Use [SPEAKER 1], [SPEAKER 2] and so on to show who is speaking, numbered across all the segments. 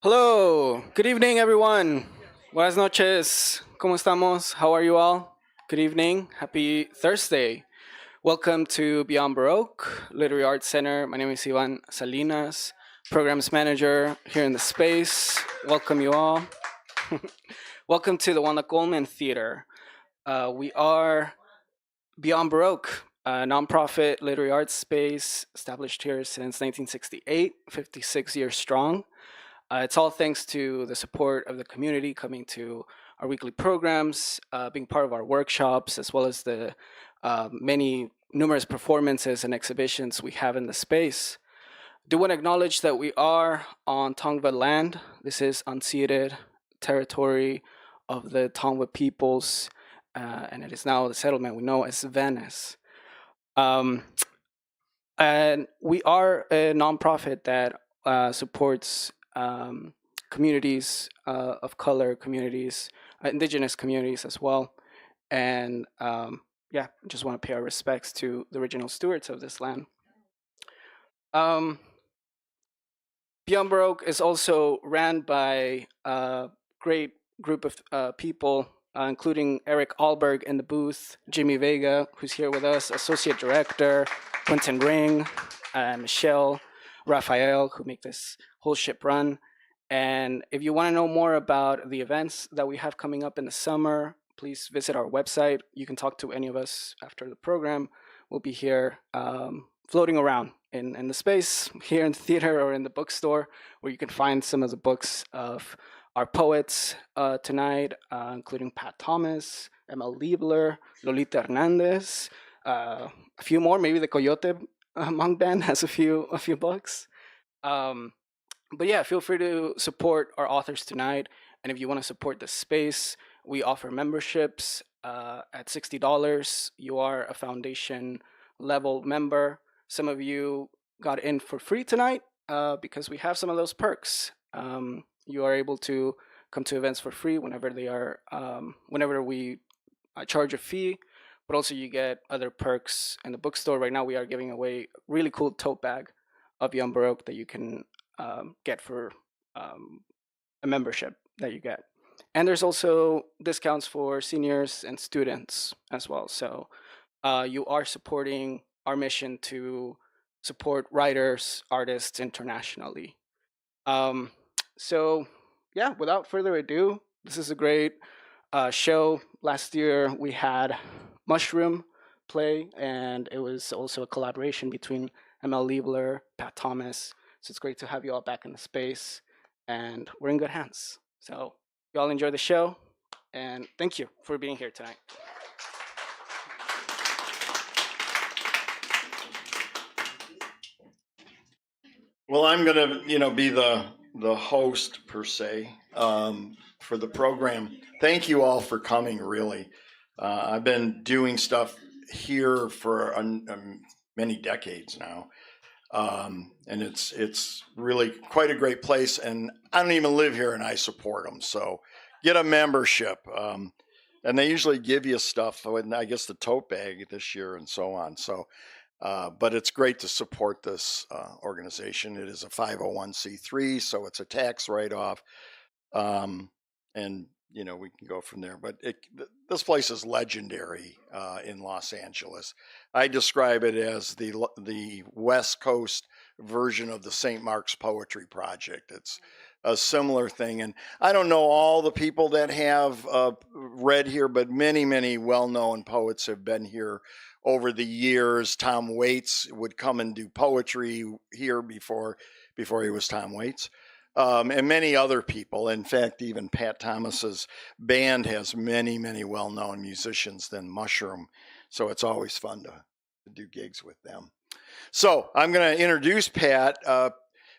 [SPEAKER 1] Hello, good evening, everyone. Buenas noches. ¿Cómo estamos? How are you all? Good evening. Happy Thursday. Welcome to Beyond Baroque Literary Arts Center. My name is Ivan Salinas, Programs Manager here in the space. Welcome you all. Welcome to the Wanda Coleman Theater. We are Beyond Baroque, a nonprofit literary arts space established here since 1968, 56 years strong. It's all thanks to the support of the community coming to our weekly programs, being part of our workshops, as well as the many numerous performances and exhibitions we have in the space. Do want to acknowledge that we are on Tongva land. This is unceded territory of the Tongva peoples, and it is now the settlement we know as Venice. Um, and we are a nonprofit that supports communities of color, communities, indigenous communities as well. And yeah, just want to pay our respects to the original stewards of this land. Um, Beyond Baroque is also ran by a great group of people, including Eric Alberg in the booth, Jimmy Vega, who's here with us, Associate Director, Quentin Ring, Michelle, Raphael, who make this whole ship run. And if you want to know more about the events that we have coming up in the summer, please visit our website. You can talk to any of us after the program. We'll be here floating around in the space here in the theater or in the bookstore, where you can find some of the books of our poets tonight, including Pat Thomas, Emma Liebler, Lolita Hernandez, a few more. Maybe the Coyote Monk Band has a few books. Um, but yeah, feel free to support our authors tonight. And if you want to support the space, we offer memberships at $60. You are a foundation level member. Some of you got in for free tonight because we have some of those perks. You are able to come to events for free whenever they are, whenever we charge a fee, but also you get other perks in the bookstore. Right now, we are giving away a really cool tote bag of Young Baroque that you can get for a membership that you get. And there's also discounts for seniors and students as well. So you are supporting our mission to support writers, artists internationally. Um, so, yeah, without further ado, this is a great show. Last year we had Mushroom play, and it was also a collaboration between ML Liebler, Pat Thomas. So it's great to have you all back in the space, and we're in good hands. So you all enjoy the show, and thank you for being here tonight.
[SPEAKER 2] Well, I'm gonna, be the host per se for the program. Thank you all for coming. Really, I've been doing stuff here for many decades now, and it's really quite a great place. And I don't even live here, and I support them. So get a membership. And they usually give you stuff. I guess the tote bag this year and so on. So but it's great to support this organization. It is a 501c3, so it's a tax write-off, and we can go from there. But this place is legendary in Los Angeles. I describe it as the West Coast version of the St. Mark's Poetry Project. It's a similar thing, and I don't know all the people that have read here, but many well-known poets have been here over the years. Tom Waits would come and do poetry here before he was Tom Waits, and many other people. In fact, even Pat Thomas's band has many well-known musicians than Mushroom, so it's always fun to do gigs with them. So I'm going to introduce Pat.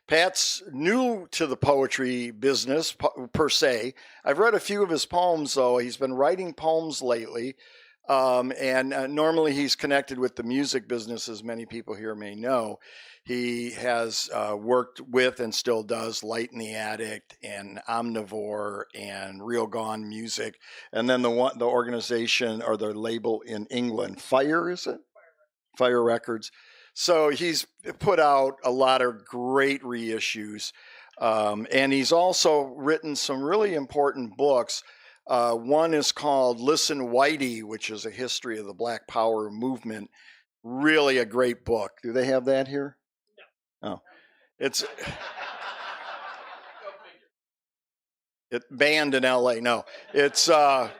[SPEAKER 2] Pat's new to the poetry business per se. I've read a few of his poems, though. He's been writing poems lately. And normally he's connected with the music business, as many people here may know. He has worked with and still does Light in the Attic and Omnivore and Real Gone Music. And then the organization or the label in England, Fire, is it? Fire Records. So he's put out a lot of great reissues. And he's also written some really important books. One is called Listen Whitey, which is a history of the Black Power movement. Really a great book. Do they have that here? No. Oh, it's banned in LA. No, it's a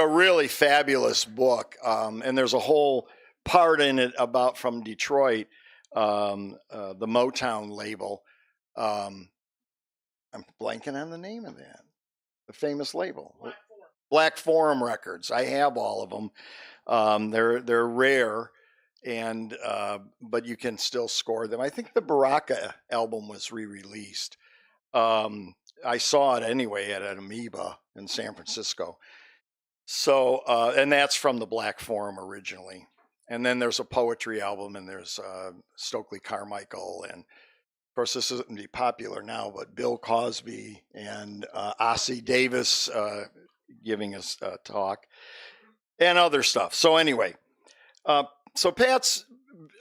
[SPEAKER 2] really fabulous book, and there's a whole part in it about from Detroit, the Motown label. I'm blanking on the name of that. The famous label, Black Forum Records. I have all of them. They're rare, and but you can still score them. I think the Baraka album was re-released. I saw it anyway at an Amoeba in San Francisco. So and that's from the Black Forum originally. And then there's a poetry album, and there's Stokely Carmichael, and of course, this isn't be popular now, but Bill Cosby and Ossie Davis giving us a talk and other stuff. So anyway, so Pat's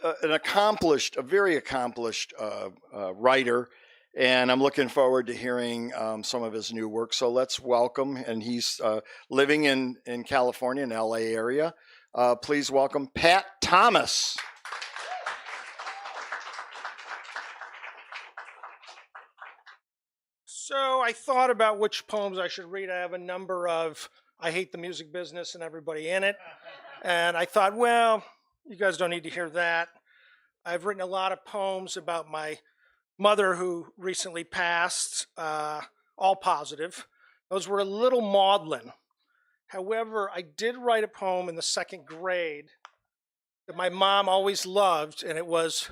[SPEAKER 2] a very accomplished writer, and I'm looking forward to hearing some of his new work. So let's welcome, and he's living in California, in LA area. Please welcome Pat Thomas.
[SPEAKER 3] So I thought about which poems I should read. I have a number of I hate the music business and everybody in it. And I thought, well, you guys don't need to hear that. I've written a lot of poems about my mother who recently passed, all positive. Those were a little maudlin. However, I did write a poem in the second grade that my mom always loved, and it was,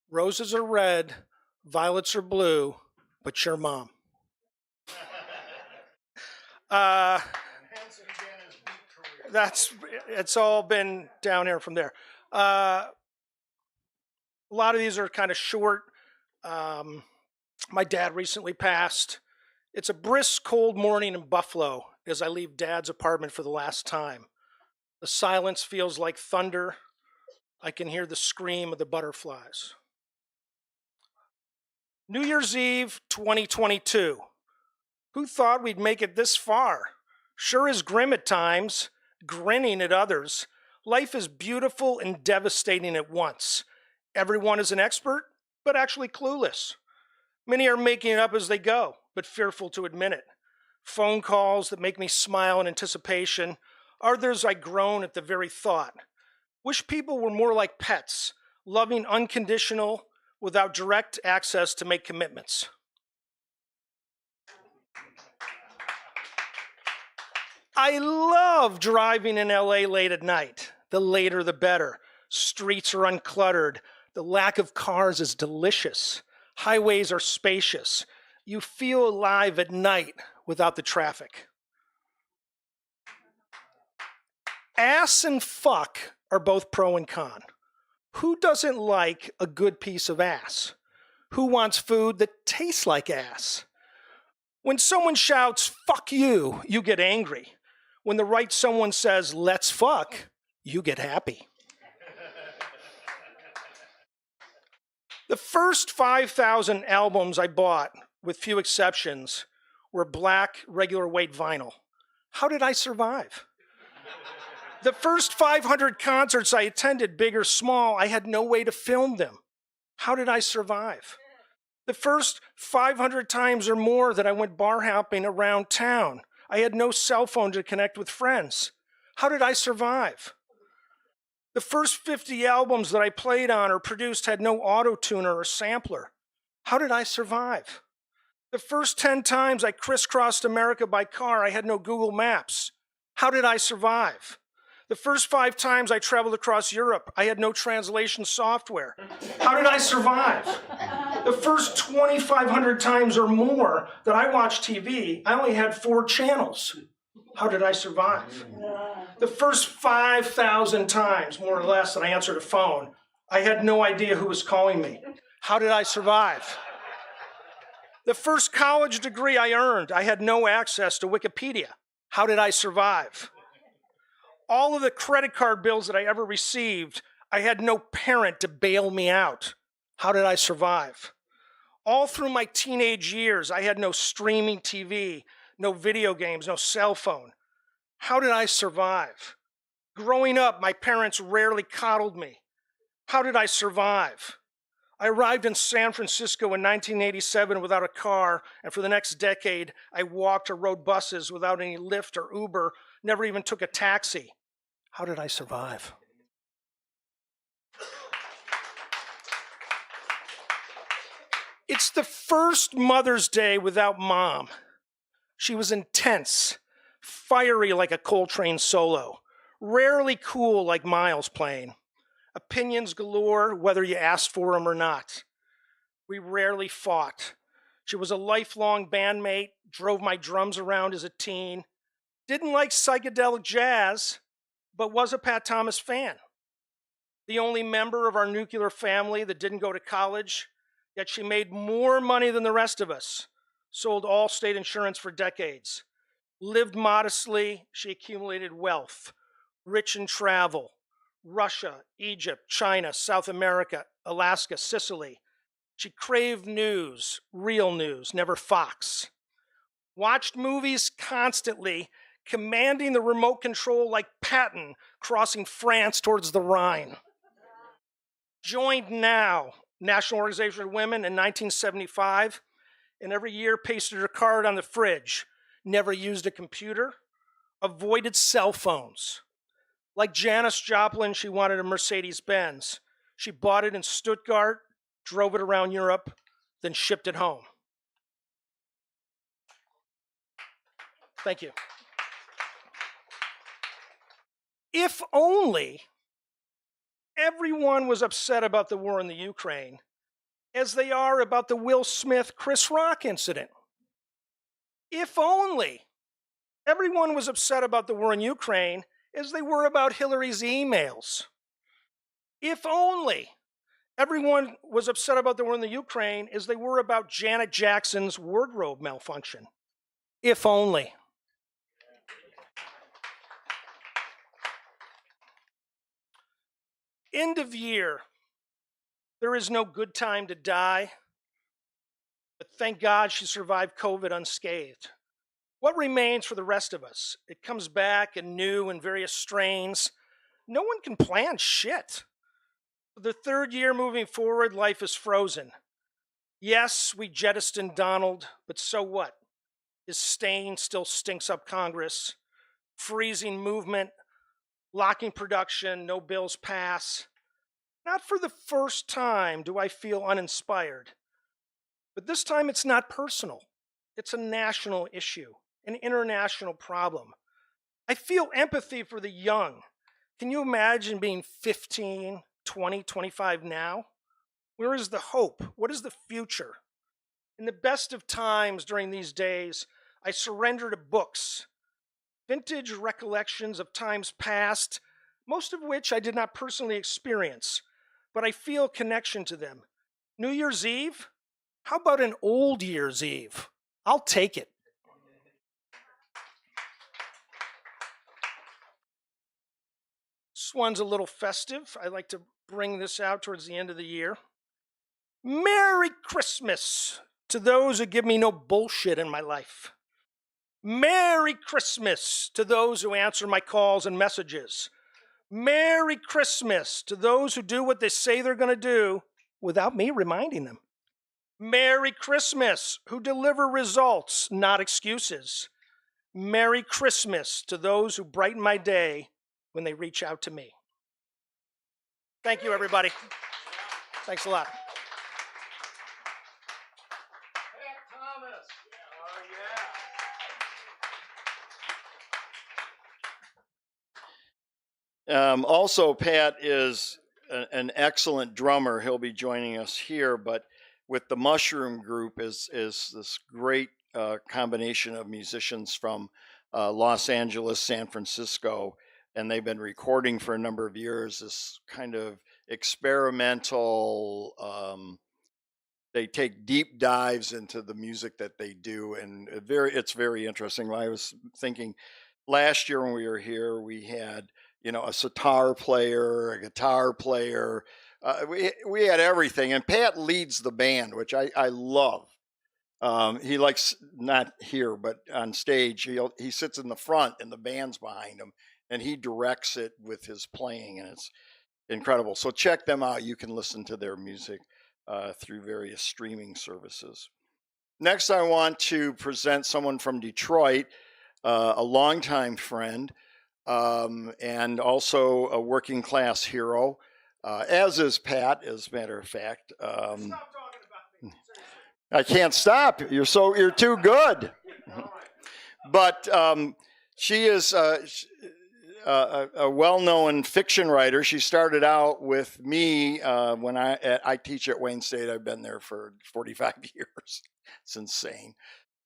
[SPEAKER 3] "Roses are red, violets are blue, but your mom." It's all been down here from there. A lot of these are kind of short. My dad recently passed. It's a brisk, cold morning in Buffalo as I leave Dad's apartment for the last time. The silence feels like thunder. I can hear the scream of the butterflies. New Year's Eve 2022. Who thought we'd make it this far? Sure is grim at times, grinning at others. Life is beautiful and devastating at once. Everyone is an expert, but actually clueless. Many are making it up as they go, but fearful to admit it. phone calls that make me smile in anticipation, others I groan at the very thought. Wish people were more like pets, loving unconditional without direct access to make commitments. I love driving in LA late at night. The later the better. Streets are uncluttered. The lack of cars is delicious. Highways are spacious. You feel alive at night without the traffic. Ass and fuck are both pro and con. Who doesn't like a good piece of ass? Who wants food that tastes like ass? When someone shouts, fuck you, you get angry. When the right someone says, let's fuck, you get happy. The first 5,000 albums I bought, with few exceptions, were black, regular weight vinyl. How did I survive? The first 500 concerts I attended, big or small, I had no way to film them. How did I survive? The first 500 times or more that I went bar hopping around town, I had no cell phone to connect with friends. How did I survive? The first 50 albums that I played on or produced had no auto-tuner or sampler. How did I survive? The first 10 times I crisscrossed America by car, I had no Google Maps. How did I survive? The first 5 times I traveled across Europe, I had no translation software. How did I survive? The first 2,500 times or more that I watched TV, I only had 4 channels. How did I survive? The first 5,000 times, more or less, that I answered a phone, I had no idea who was calling me. How did I survive? The first college degree I earned, I had no access to Wikipedia. How did I survive? All of the credit card bills that I ever received, I had no parent to bail me out. How did I survive? All through my teenage years, I had no streaming TV, no video games, no cell phone. How did I survive? Growing up, my parents rarely coddled me. How did I survive? I arrived in San Francisco in 1987 without a car, and for the next decade, I walked or rode buses without any Lyft or Uber, never even took a taxi. How did I survive? It's the first Mother's Day without Mom. She was intense, fiery like a Coltrane solo, rarely cool like Miles playing. Opinions galore, whether you asked for them or not. We rarely fought. She was a lifelong bandmate, drove my drums around as a teen, didn't like psychedelic jazz, but was a Pat Thomas fan. The only member of our nuclear family that didn't go to college, yet she made more money than the rest of us, sold all state insurance for decades, lived modestly, she accumulated wealth, rich in travel, Russia, Egypt, China, South America, Alaska, Sicily. She craved news, real news, never Fox. Watched movies constantly, commanding the remote control like Patton crossing France towards the Rhine. Joined NOW, National Organization of Women, in 1975, and every year pasted her card on the fridge. Never used a computer, avoided cell phones. Like Janis Joplin, she wanted a Mercedes-Benz. She bought it in Stuttgart, drove it around Europe, then shipped it home. Thank you. If only everyone was upset about the war in the Ukraine as they are about the Will Smith, Chris Rock incident. If only everyone was upset about the war in Ukraine as they were about Hillary's emails. If only everyone was upset about the war in the Ukraine as they were about Janet Jackson's wardrobe malfunction. If only. End of year. There is no good time to die, but thank God she survived COVID unscathed. What remains for the rest of us? It comes back in new and various strains. No one can plan shit. For the third year moving forward, life is frozen. Yes, we jettisoned Donald, but so what? His stain still stinks up Congress, freezing movement, locking production, no bills pass. Not for the first time do I feel uninspired, but this time it's not personal. It's a national issue, an international problem. I feel empathy for the young. Can you imagine being 15, 20, 25 now? Where is the hope? What is the future? In the best of times during these days, I surrender to books, vintage recollections of times past, most of which I did not personally experience, but I feel connection to them. New Year's Eve? How about an old Year's Eve? I'll take it. This one's a little festive. I like to bring this out towards the end of the year. Merry Christmas to those who give me no bullshit in my life. Merry Christmas to those who answer my calls and messages. Merry Christmas to those who do what they say they're going to do without me reminding them. Merry Christmas who deliver results, not excuses. Merry Christmas to those who brighten my day when they reach out to me. Thank you, everybody. Thanks a lot.
[SPEAKER 2] Also, Pat is an excellent drummer. He'll be joining us here, but with the Mushroom Group is this great combination of musicians from Los Angeles, San Francisco, and they've been recording for a number of years. This kind of experimental. They take deep dives into the music that they do, and it's very interesting. I was thinking last year when we were here, we had a sitar player, a guitar player. We had everything, and Pat leads the band, which I love. He likes, not here, but on stage, he sits in the front and the band's behind him, and he directs it with his playing, and it's incredible. So check them out. You can listen to their music through various streaming services. Next, I want to present someone from Detroit, a longtime friend, and also a working class hero, as is Pat, as a matter of fact. I can't stop. You're too good. But she is a well-known fiction writer. She started out with me when I teach at Wayne State. I've been there for 45 years. It's insane.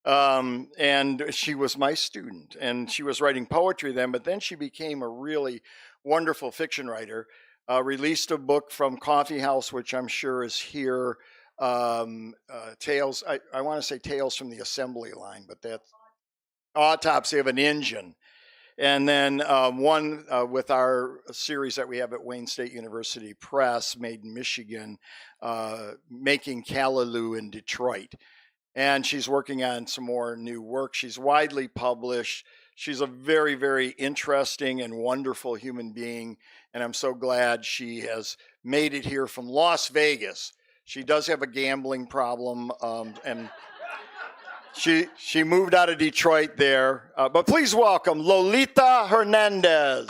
[SPEAKER 2] And she was my student, and she was writing poetry then, but then she became a really wonderful fiction writer, released a book from Coffee House, which I'm sure is here, Tales, I want to say Tales from the Assembly Line, but that's Autopsy of an Engine. And then one with our series that we have at Wayne State University Press, made in Michigan, Making Callaloo in Detroit. And she's working on some more new work. She's widely published. She's a very, very interesting and wonderful human being. And I'm so glad she has made it here from Las Vegas. She does have a gambling problem, and she moved out of Detroit there. But please welcome Lolita Hernandez.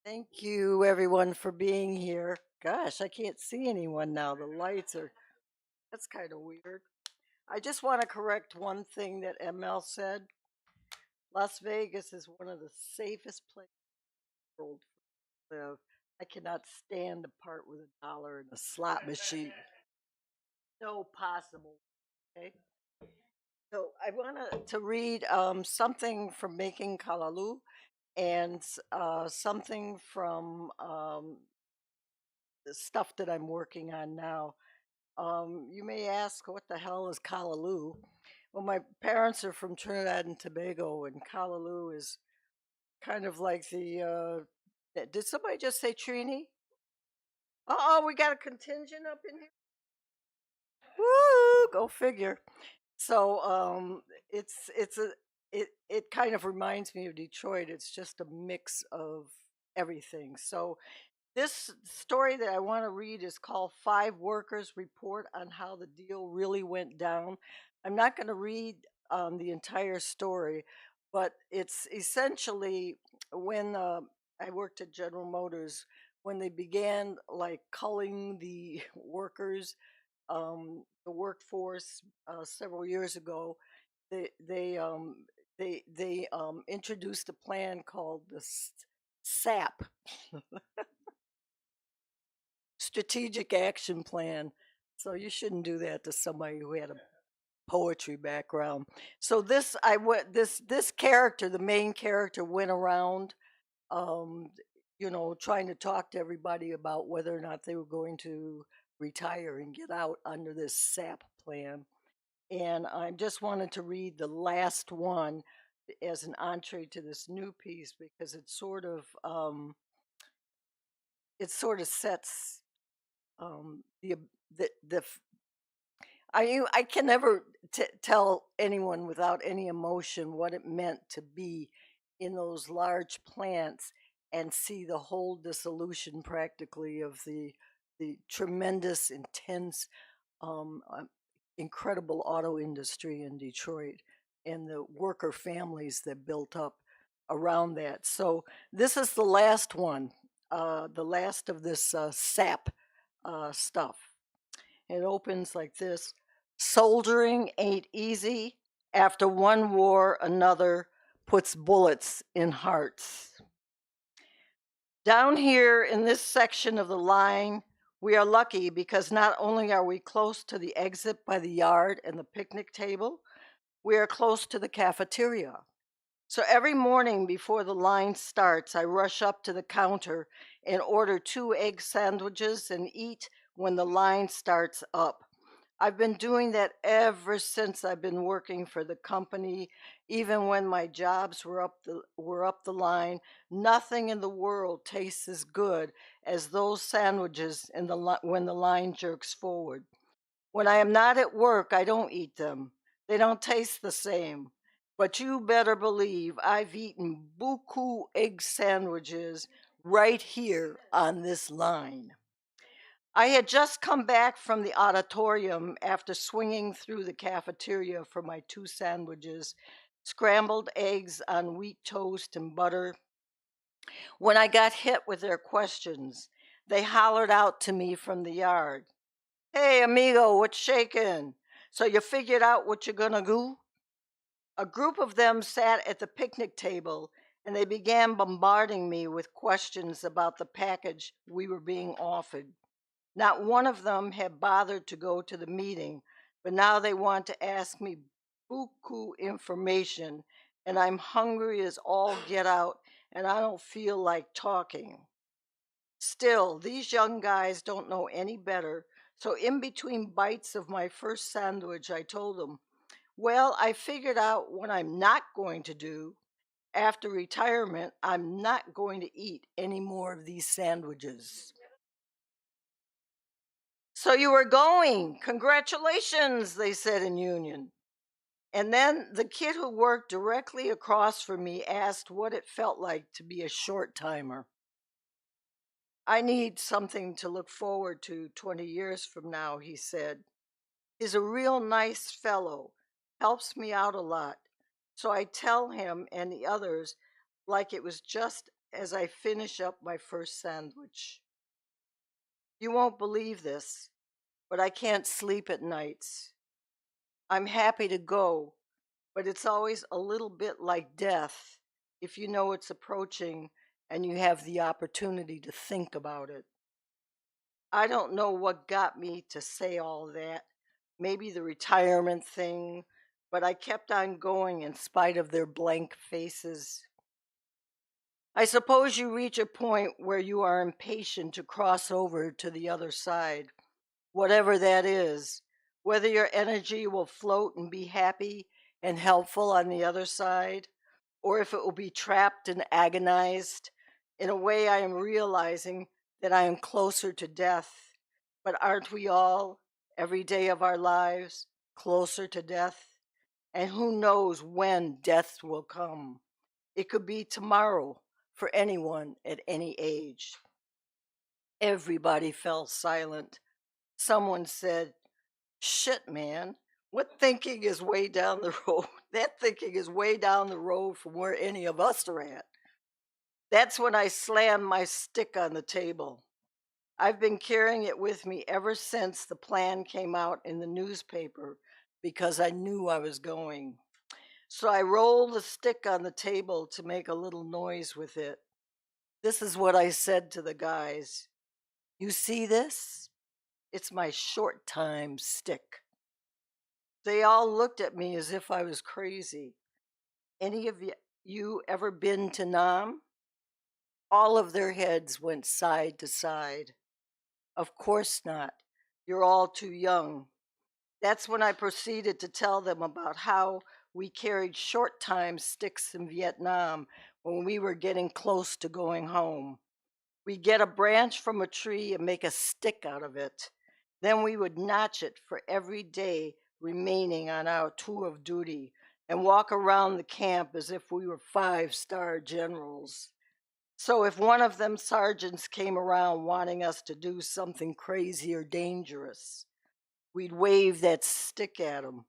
[SPEAKER 4] Thank you, everyone, for being here. Gosh, I can't see anyone now. The lights are, that's kind of weird. I just want to correct one thing that ML said. Las Vegas is one of the safest places in the world to live. I cannot stand to part with $1 in a slot machine. No possible. Okay. So I want to read something from Making Callaloo, and something from the stuff that I'm working on now. You may ask, what the hell is Callaloo? Well, my parents are from Trinidad and Tobago, and Callaloo is kind of like the. Did somebody just say Trini? We got a contingent up in here. Woo! Go figure. So it kind of reminds me of Detroit. It's just a mix of everything. So this story that I want to read is called Five Workers Report on How the Deal Really Went Down. I'm not going to read the entire story, but it's essentially when I worked at General Motors, when they began like culling the workers, the workforce several years ago, they they um, they introduced a plan called the SAP, Strategic Action Plan. So you shouldn't do that to somebody who had a poetry background. So this character, the main character, went around, um, trying to talk to everybody about whether or not they were going to retire and get out under this SAP plan. And I just wanted to read the last one as an entree to this new piece because it sort of sets the ab- the f- I can never tell anyone without any emotion what it meant to be in those large plants and see the whole dissolution practically of the tremendous, intense, um, uh, incredible auto industry in Detroit and the worker families that built up around that. So this is the last one, the last of this SAP stuff. It opens like this: Soldiering ain't easy. After one war, another puts bullets in hearts. Down here in this section of the line, we are lucky because not only are we close to the exit by the yard and the picnic table, we are close to the cafeteria. So every morning before the line starts, I rush up to the counter and order 2 egg sandwiches and eat when the line starts up. I've been doing that ever since I've been working for the company, even when my jobs were up the line. Nothing in the world tastes as good as those sandwiches when the line jerks forward. When I am not at work, I don't eat them. They don't taste the same. But you better believe I've eaten buku egg sandwiches right here on this line. I had just come back from the auditorium after swinging through the cafeteria for my 2 sandwiches, scrambled eggs on wheat toast and butter, when I got hit with their questions. They hollered out to me from the yard, "Hey, amigo, what's shaking? So you figured out what you're gonna do?" A group of them sat at the picnic table and they began bombarding me with questions about the package we were being offered. Not one of them had bothered to go to the meeting, but now they want to ask me buku information, and I'm hungry as all get out, and I don't feel like talking. Still, these young guys don't know any better, so in between bites of my first sandwich, I told them, "Well, I figured out what I'm not going to do. After retirement, I'm not going to eat any more of these sandwiches." "So you were going. Congratulations," they said in union. And then the kid who worked directly across from me asked what it felt like to be a short timer. "I need something to look forward to 20 years from now," he said. "He's a real nice fellow, helps me out a lot. So I tell him and the others like it was just as I finish up my first sandwich. You won't believe this, but I can't sleep at nights. I'm happy to go, but it's always a little bit like death if you know it's approaching and you have the opportunity to think about it. I don't know what got me to say all that, maybe the retirement thing, but I kept on going in spite of their blank faces. I suppose you reach a point where you are impatient to cross over to the other side, whatever that is, whether your energy will float and be happy and helpful on the other side, or if it will be trapped and agonized. In a way, I am realizing that I am closer to death, but aren't we all? every day of our lives closer to death. And who knows when death will come? It could be tomorrow for anyone at any age. Everybody fell silent. Someone said, "Shit, man, what thinking is way down the road? That thinking is way down the road from where any of us are at." That's when I slammed my stick on the table. I've been carrying it with me ever since the plan came out in the newspaper because I knew I was going. So I rolled the stick on the table to make a little noise with it. This is what I said to the guys. "You see this? It's my short time stick." They all looked at me as if I was crazy. Any of you ever been to Nam? All of their heads went side to side. Of course not. You're all too young. That's when I proceeded to tell them about how we carried short time sticks in Vietnam when we were getting close to going home. We'd get a branch from a tree and make a stick out of it. Then we would notch it for every day remaining on our tour of duty and walk around the camp as if we were 5-star generals. So if one of them sergeants came around wanting us to do something crazy or dangerous, we'd wave that stick at him.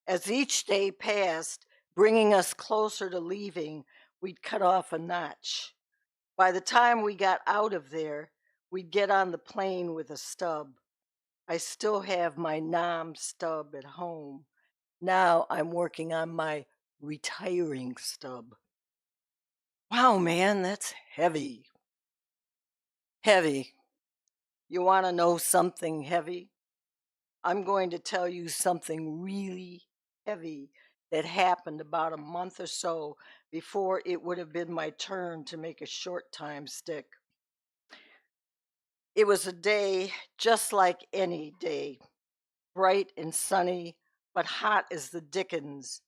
[SPEAKER 4] As each day passed, bringing us closer to leaving, we'd cut off a notch. By the time we got out of there, we'd get on the plane with a stub. I still have my Nam stub at home. Now I'm working on my retiring stub. Wow, man, that's heavy. Heavy. You want to know something heavy? I'm going to tell you something really heavy that happened about a month or so before it would have been my turn to make a short time stick. It was a day just like any day, bright and sunny, but hot as the dickens.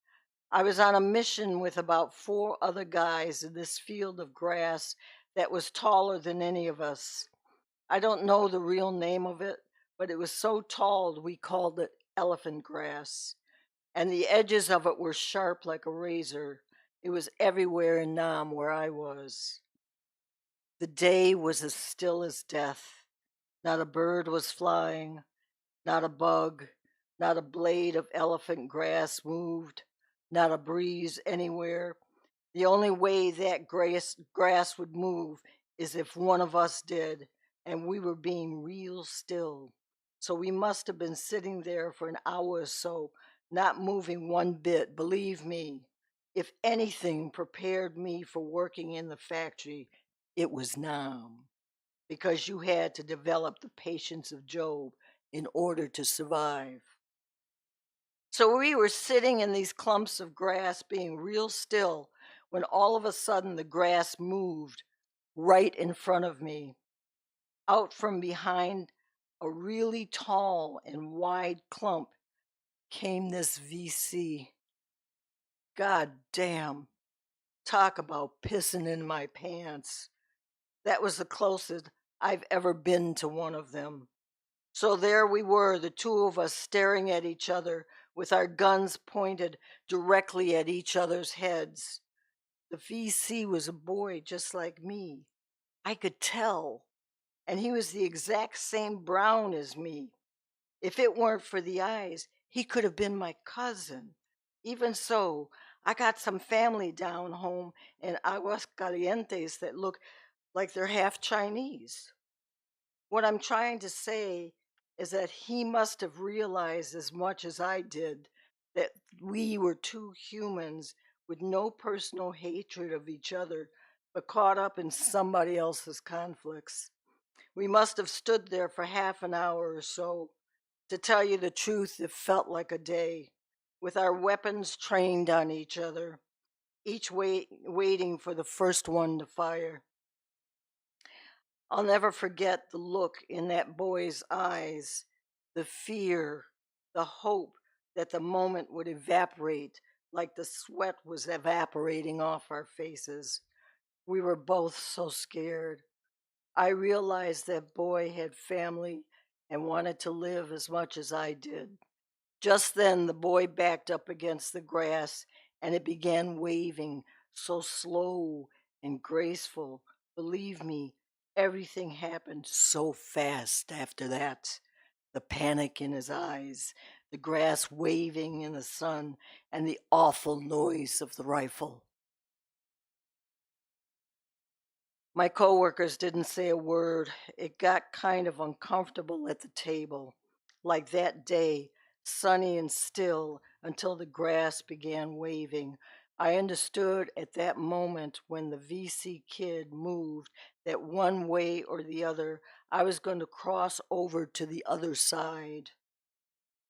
[SPEAKER 4] I was on a mission with about 4 other guys in this field of grass that was taller than any of us. I don't know the real name of it, but it was so tall we called it elephant grass, and the edges of it were sharp like a razor. It was everywhere in Nam where I was. The day was as still as death. Not a bird was flying, not a bug, not a blade of elephant grass moved, not a breeze anywhere. The only way that grass would move is if one of us did, and we were being real still. So we must have been sitting there for an hour or so, not moving one bit. Believe me, if anything prepared me for working in the factory, it was Nam, because you had to develop the patience of Job in order to survive. So we were sitting in these clumps of grass being real still when all of a sudden the grass moved right in front of me. Out from behind a really tall and wide clump came this VC. God damn, talk about pissing in my pants. That was the closest I've ever been to one of them. So there we were, the two of us staring at each other with our guns pointed directly at each other's heads. The VC was a boy just like me. I could tell. And he was the exact same brown as me. If it weren't for the eyes, he could have been my cousin. Even so, I got some family down home in Aguascalientes that look like they're half Chinese. What I'm trying to say is that he must have realized as much as I did that we were two humans with no personal hatred of each other, but caught up in somebody else's conflicts. We must have stood there for half an hour or so. To tell you the truth, it felt like a day, with our weapons trained on each other, each waiting for the first one to fire. I'll never forget the look in that boy's eyes, the fear, the hope that the moment would evaporate like the sweat was evaporating off our faces. We were both so scared. I realized that boy had family and wanted to live as much as I did. Just then, the boy backed up against the grass and it began waving, so slow and graceful. Believe me, everything happened so fast after that. The panic in his eyes, the grass waving in the sun, and the awful noise of the rifle. My coworkers didn't say a word. It got kind of uncomfortable at the table, like that day, sunny and still until the grass began waving. I understood at that moment when the VC kid moved that one way or the other, I was going to cross over to the other side.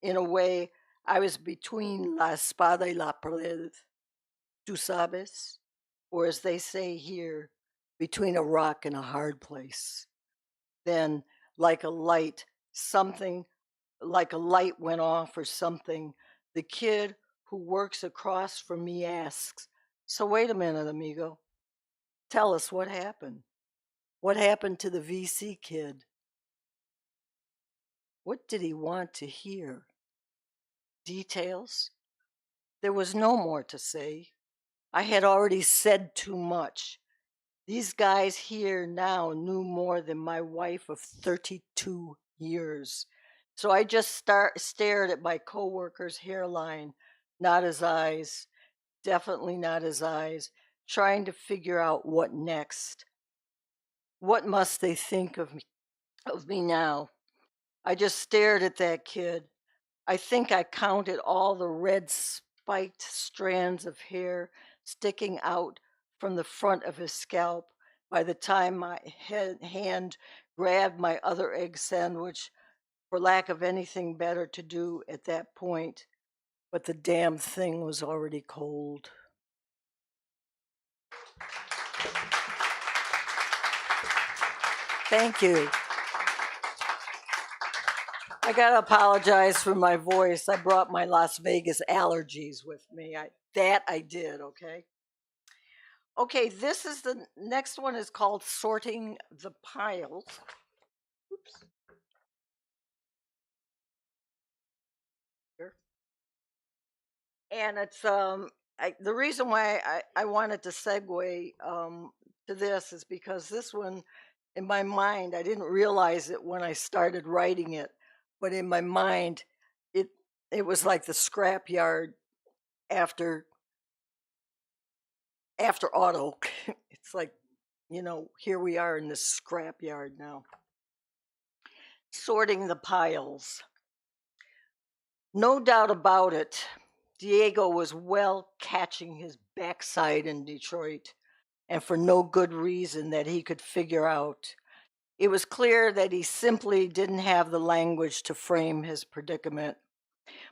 [SPEAKER 4] In a way, I was between la espada y la pared, tú sabes? Or as they say here, between a rock and a hard place. Then, like a light, something like a light went off or something. The kid who works across from me asks, "So wait a minute, amigo. Tell us what happened. What happened to the VC kid?" What did he want to hear? Details? There was no more to say. I had already said too much. These guys here now knew more than my wife of 32 years. So I just stared at my coworker's hairline, not his eyes, definitely not his eyes, trying to figure out what next. What must they think of me now? I just stared at that kid. I think I counted all the red spiked strands of hair sticking out from the front of his scalp by the time my hand grabbed my other egg sandwich for lack of anything better to do at that point. But the damn thing was already cold. Thank you. I gotta apologize for my voice. I brought my Las Vegas allergies with me. I did, okay? Okay, this is the next one is called Sorting the Piles. Oops. Here. And it's the reason why I wanted to segue to this is because this one in my mind, I didn't realize it when I started writing it, but in my mind it was like the scrapyard after auto. It's like, here we are in this scrapyard now. Sorting the piles. No doubt about it, Diego was well catching his backside in Detroit, and for no good reason that he could figure out. It was clear that he simply didn't have the language to frame his predicament.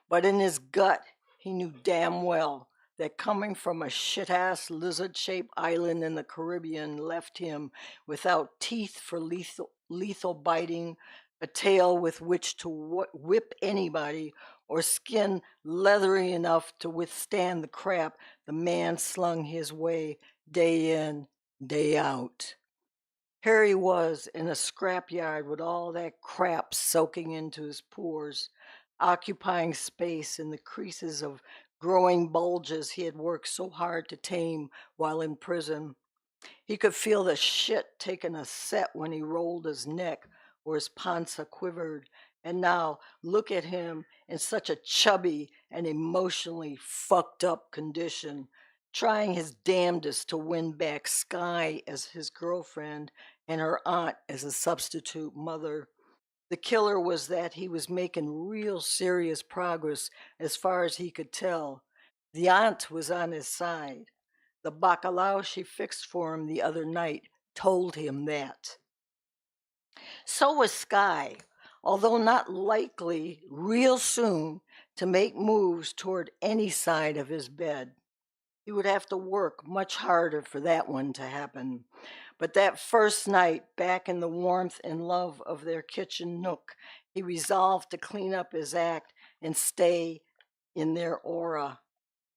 [SPEAKER 4] But in his gut, he knew damn well that coming from a shit-ass lizard-shaped island in the Caribbean left him without teeth for lethal biting, a tail with which to whip anybody, or skin leathery enough to withstand the crap the man slung his way day in, day out. Here he was in a scrapyard with all that crap soaking into his pores, occupying space in the creases of growing bulges he had worked so hard to tame while in prison. He could feel the shit taking a set when he rolled his neck or his panza quivered. And now look at him in such a chubby and emotionally fucked up condition, trying his damnedest to win back Sky as his girlfriend and her aunt as a substitute mother. The killer was that he was making real serious progress as far as he could tell. The aunt was on his side. The bacalao she fixed for him the other night told him that. So was Sky, although not likely real soon to make moves toward any side of his bed. He would have to work much harder for that one to happen. But that first night, back in the warmth and love of their kitchen nook, he resolved to clean up his act and stay in their aura.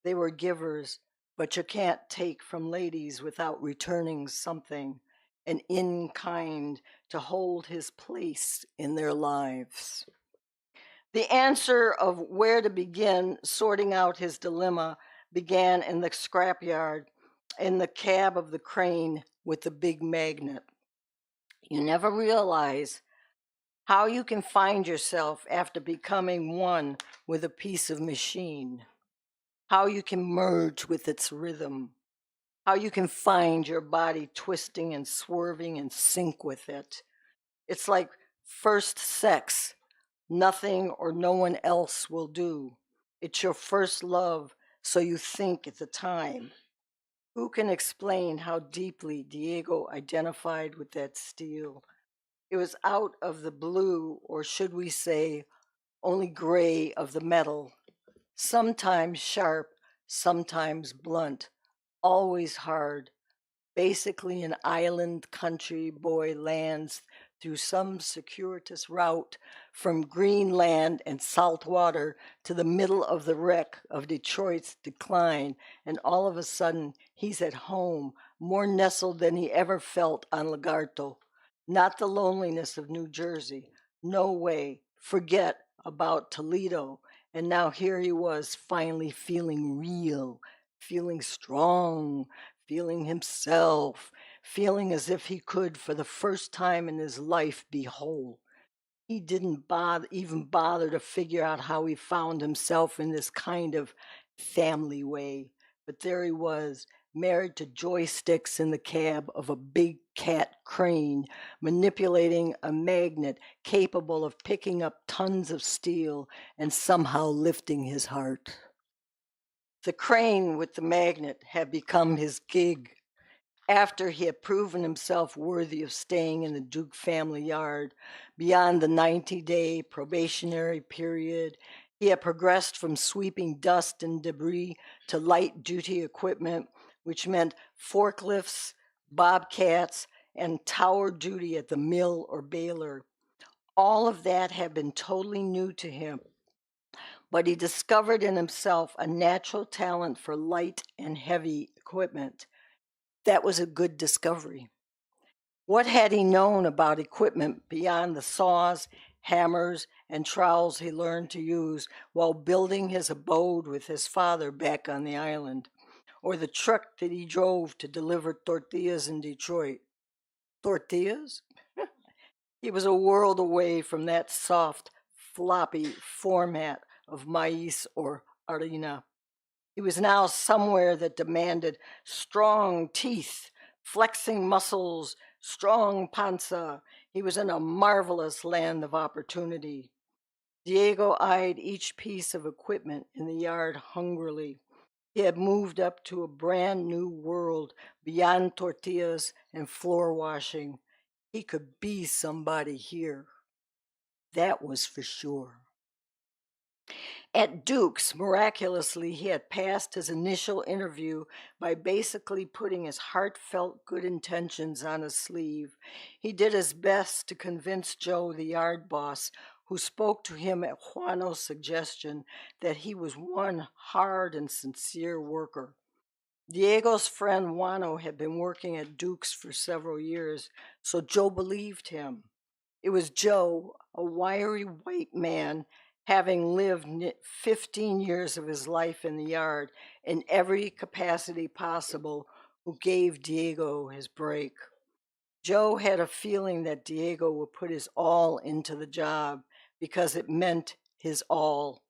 [SPEAKER 4] They were givers, but you can't take from ladies without returning something. and in kind to hold his place in their lives. The answer of where to begin sorting out his dilemma began in the scrapyard, in the cab of the crane with the big magnet. You never realize how you can find yourself after becoming one with a piece of machine, how you can merge with its rhythm, how you can find your body twisting and swerving in sync with it. It's like first sex. Nothing or no one else will do. It's your first love, so you think at the time. Who can explain how deeply Diego identified with that steel? It was out of the blue, or should we say, only gray of the metal, sometimes sharp, sometimes blunt, always hard. Basically, an island country boy lands through some circuitous route from Greenland and salt water to the middle of the wreck of Detroit's decline, and all of a sudden he's at home, more nestled than he ever felt on Lagarto. Not the loneliness of New Jersey. No way. Forget about Toledo. And now here he was, finally feeling real, feeling strong, feeling himself, feeling as if he could, for the first time in his life, be whole. He didn't even bother to figure out how he found himself in this kind of family way. But there he was, married to joysticks in the cab of a big cat crane, manipulating a magnet capable of picking up tons of steel and somehow lifting his heart. The crane with the magnet had become his gig. After he had proven himself worthy of staying in the Duke family yard beyond the 90-day probationary period, he had progressed from sweeping dust and debris to light duty equipment, which meant forklifts, bobcats, and tower duty at the mill or baler. All of that had been totally new to him, but he discovered in himself a natural talent for light and heavy equipment. That was a good discovery. What had he known about equipment beyond the saws, hammers, and trowels he learned to use while building his abode with his father back on the island, or the truck that he drove to deliver tortillas in Detroit? Tortillas? He was a world away from that soft, floppy format of maize or harina. He was now somewhere that demanded strong teeth, flexing muscles, strong panza. He was in a marvelous land of opportunity. Diego eyed each piece of equipment in the yard hungrily. He had moved up to a brand new world beyond tortillas and floor washing. He could be somebody here. That was for sure. At Duke's, miraculously, he had passed his initial interview by basically putting his heartfelt good intentions on his sleeve. He did his best to convince Joe, the yard boss, who spoke to him at Juano's suggestion, that he was one hard and sincere worker. Diego's friend Juano had been working at Duke's for several years, so Joe believed him. It was Joe, a wiry white man, having lived 15 years of his life in the yard in every capacity possible, who gave Diego his break. Joe had a feeling that Diego would put his all into the job because it meant his all.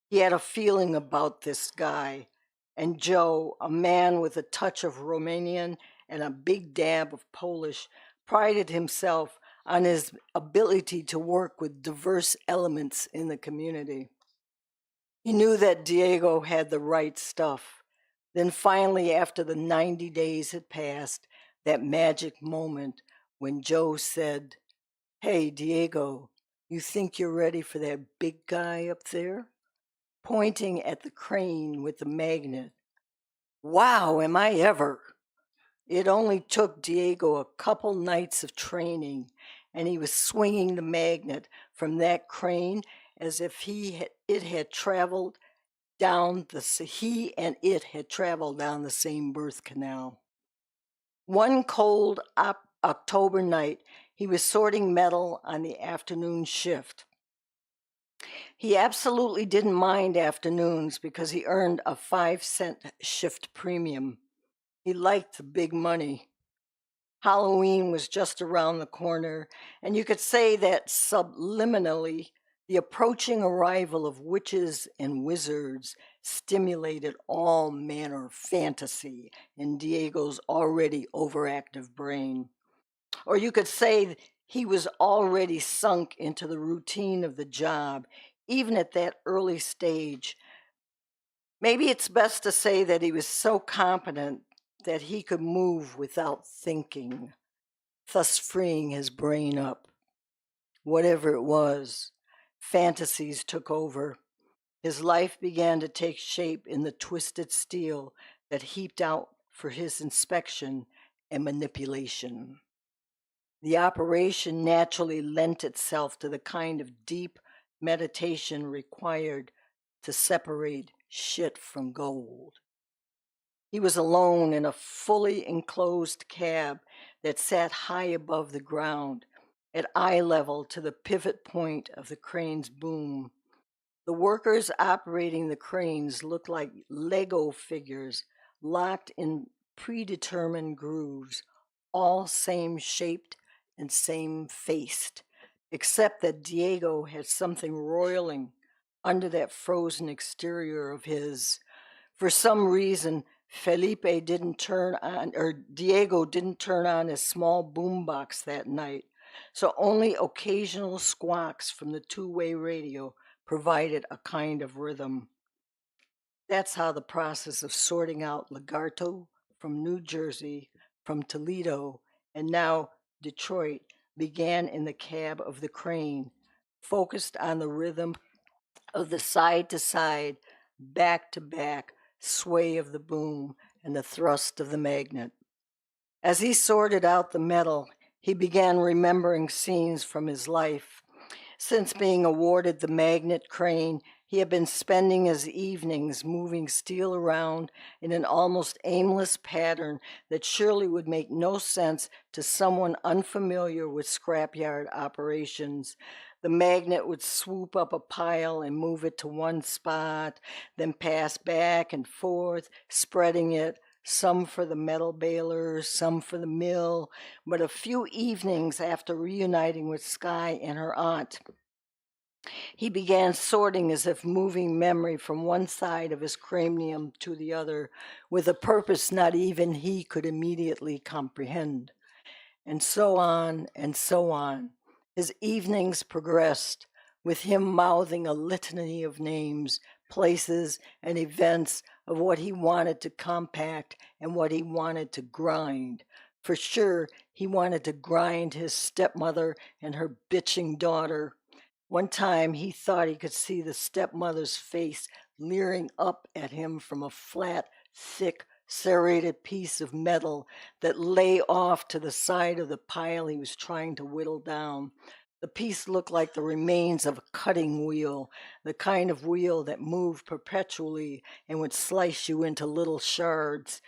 [SPEAKER 4] He had a feeling about this guy. And Joe, a man with a touch of Romanian and a big dab of Polish, prided himself on his ability to work with diverse elements in the community. He knew that Diego had the right stuff. Then finally, after the 90 days had passed, that magic moment when Joe said, "Hey, Diego, you think you're ready for that big guy up there?" Pointing at the crane with the magnet. Wow, am I ever! It only took Diego a couple nights of training, and he was swinging the magnet from that crane as if he and it had traveled down the same birth canal. One cold October night, he was sorting metal on the afternoon shift. He absolutely didn't mind afternoons because he earned a 5-cent shift premium. He liked the big money. Halloween was just around the corner, and you could say that subliminally, the approaching arrival of witches and wizards stimulated all manner of fantasy in Diego's already overactive brain. Or you could say he was already sunk into the routine of the job, even at that early stage. Maybe it's best to say that he was so competent that he could move without thinking, thus freeing his brain up. Whatever it was, fantasies took over. His life began to take shape in the twisted steel that heaped out for his inspection and manipulation. The operation naturally lent itself to the kind of deep meditation required to separate shit from gold. He was alone in a fully enclosed cab that sat high above the ground, at eye level to the pivot point of the crane's boom. The workers operating the cranes looked like Lego figures locked in predetermined grooves, all same shaped and same faced, except that Diego had something roiling under that frozen exterior of his. For some reason, Diego didn't turn on his small boombox that night, so only occasional squawks from the two-way radio provided a kind of rhythm. That's how the process of sorting out Lagarto from New Jersey, from Toledo, and now Detroit began in the cab of the crane, focused on the rhythm of the side-to-side, back-to-back sway of the boom and the thrust of the magnet. As he sorted out the metal, he began remembering scenes from his life. Since being awarded the magnet crane, he had been spending his evenings moving steel around in an almost aimless pattern that surely would make no sense to someone unfamiliar with scrapyard operations. The magnet would swoop up a pile and move it to one spot, then pass back and forth, spreading it, some for the metal balers, some for the mill. But a few evenings after reuniting with Sky and her aunt, he began sorting as if moving memory from one side of his cranium to the other, with a purpose not even he could immediately comprehend. And so on and so on. His evenings progressed, with him mouthing a litany of names, places, and events of what he wanted to compact and what he wanted to grind. For sure, he wanted to grind his stepmother and her bitching daughter. One time he thought he could see the stepmother's face leering up at him from a flat, thick, serrated piece of metal that lay off to the side of the pile he was trying to whittle down. The piece looked like the remains of a cutting wheel, the kind of wheel that moved perpetually and would slice you into little shards.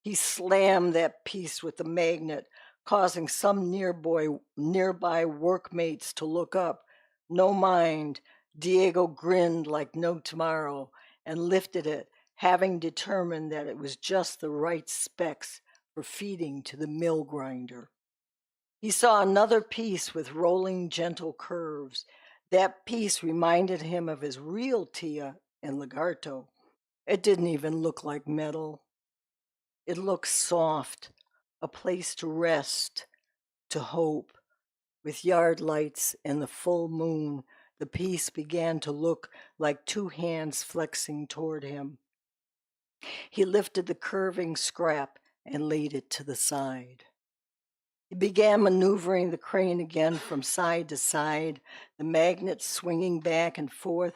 [SPEAKER 4] He slammed that piece with the magnet, causing some nearby workmates to look up. No mind, Diego grinned like no tomorrow and lifted it, having determined that it was just the right specs for feeding to the mill grinder. He saw another piece with rolling gentle curves. That piece reminded him of his real Tia and Lagarto. It didn't even look like metal. It looked soft, a place to rest, to hope. With yard lights and the full moon, the piece began to look like two hands flexing toward him. He lifted the curving scrap and laid it to the side. He began maneuvering the crane again from side to side, the magnet swinging back and forth,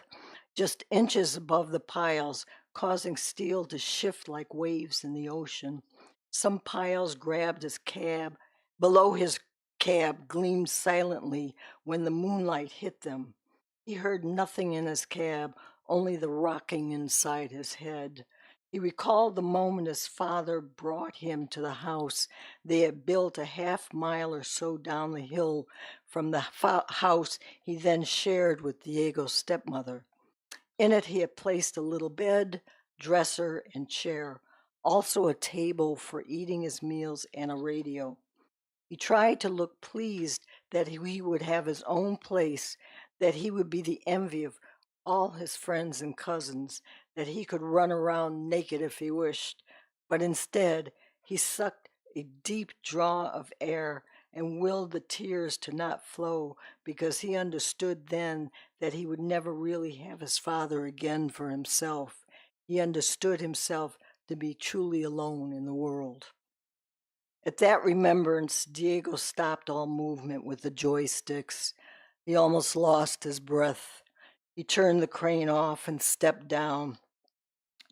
[SPEAKER 4] just inches above the piles, causing steel to shift like waves in the ocean. Some piles grabbed his cab. Below his cab gleamed silently when the moonlight hit them. He heard nothing in his cab, only the rocking inside his head. He recalled the moment his father brought him to the house they had built a half-mile or so down the hill from the house he then shared with Diego's stepmother. In it he had placed a little bed, dresser, and chair, also a table for eating his meals and a radio. He tried to look pleased that he would have his own place, that he would be the envy of all his friends and cousins, that he could run around naked if he wished. But instead, he sucked a deep draw of air and willed the tears to not flow, because he understood then that he would never really have his father again for himself. He understood himself to be truly alone in the world. At that remembrance, Diego stopped all movement with the joysticks. He almost lost his breath. He turned the crane off and stepped down.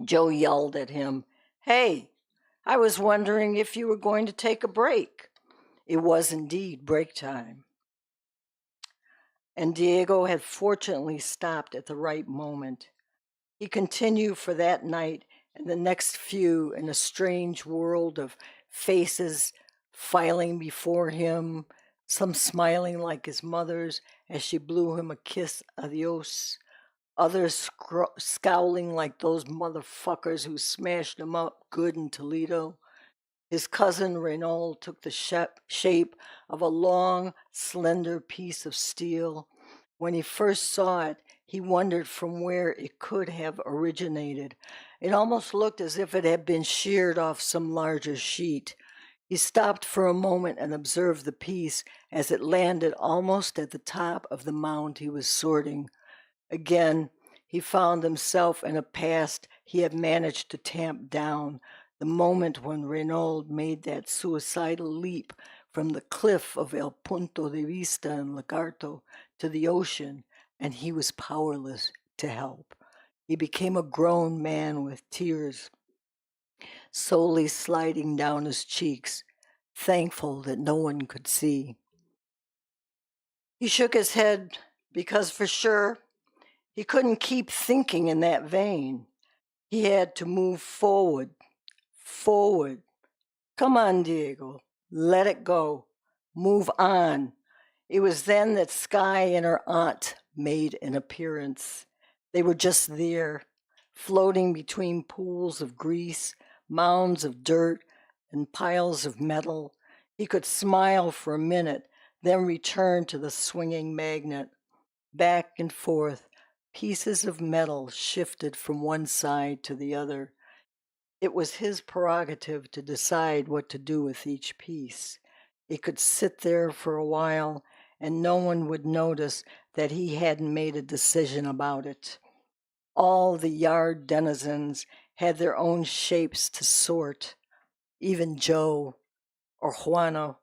[SPEAKER 4] Joe yelled at him, "Hey, I was wondering if you were going to take a break." It was indeed break time. And Diego had fortunately stopped at the right moment. He continued for that night and the next few in a strange world of faces filing before him, some smiling like his mother's as she blew him a kiss adios, others scowling like those motherfuckers who smashed him up good in Toledo. His cousin Renault took the shape of a long, slender piece of steel. When he first saw it, he wondered from where it could have originated. It almost looked as if it had been sheared off some larger sheet. He stopped for a moment and observed the piece as it landed almost at the top of the mound he was sorting. Again, he found himself in a past he had managed to tamp down, the moment when Renault made that suicidal leap from the cliff of El Punto de Vista in Lagarto to the ocean, and he was powerless to help. He became a grown man with tears slowly sliding down his cheeks, thankful that no one could see. He shook his head because for sure he couldn't keep thinking in that vein. He had to move forward. Come on, Diego, let it go. Move on. It was then that Sky and her aunt made an appearance. They were just there, floating between pools of grease, mounds of dirt, and piles of metal. He could smile for a minute, then return to the swinging magnet. Back and forth, pieces of metal shifted from one side to the other. It was his prerogative to decide what to do with each piece. It could sit there for a while, and no one would notice that he hadn't made a decision about it. All the yard denizens had their own shapes to sort, even Joe or Juano.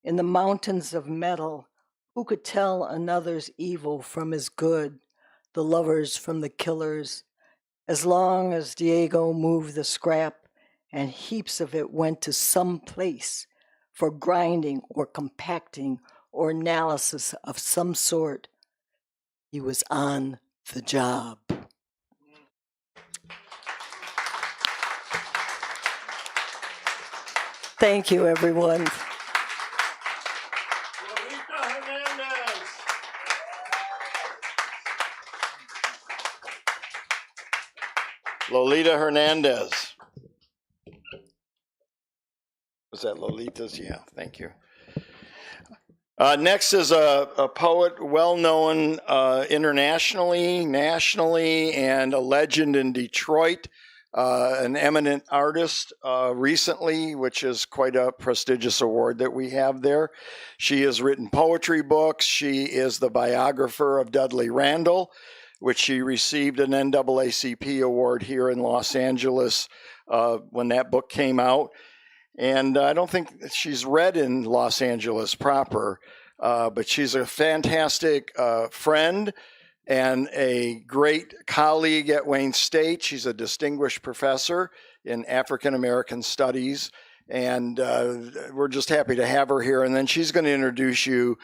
[SPEAKER 4] In the mountains of metal, who could tell another's evil from his good, the lovers from the killers? As long as Diego moved the scrap and heaps of it went to some place for grinding or compacting or analysis of some sort, he was on the job. Thank you, everyone.
[SPEAKER 2] Lolita Hernandez. Was that Lolita's? Yeah, thank you. Next is a poet well known internationally, nationally, and a legend in Detroit, an eminent artist recently, which is quite a prestigious award that we have there. She has written poetry books. She is the biographer of Dudley Randall, which she received an NAACP award here in Los Angeles when that book came out. And I don't think she's read in Los Angeles proper, but she's a fantastic friend and a great colleague at Wayne State. She's a distinguished professor in African American Studies, and we're just happy to have her here. And then she's going to introduce you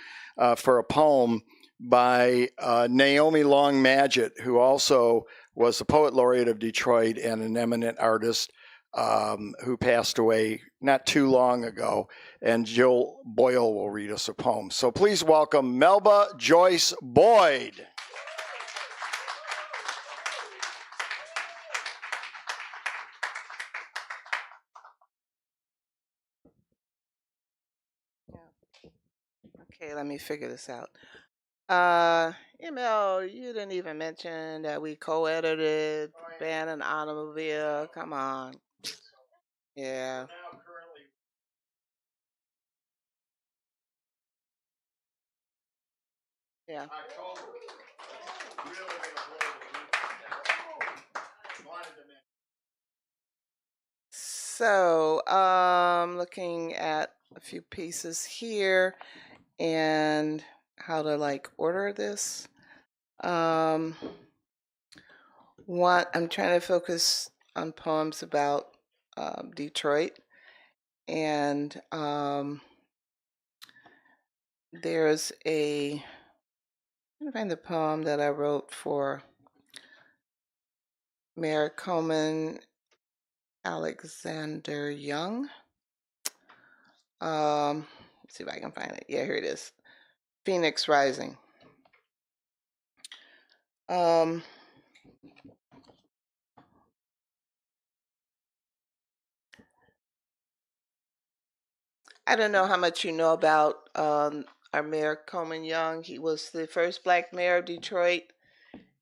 [SPEAKER 2] for a poem by Naomi Long Madgett, who also was the Poet Laureate of Detroit and an eminent artist who passed away not too long ago. And Jill Boyle will read us a poem. So please welcome Melba Joyce Boyd.
[SPEAKER 5] Okay, let me figure this out. ML, you didn't even mention that we co-edited Band and Automobile. Come on. Yeah. Yeah. So, looking at a few pieces here and how to like order this. I'm trying to focus on poems about Detroit, and there's I'm trying to find the poem that I wrote for Mayor Coleman Alexander Young. Let's see if I can find it. Yeah, here it is. Phoenix Rising. I don't know how much you know about our Mayor Coleman Young. He was the first Black mayor of Detroit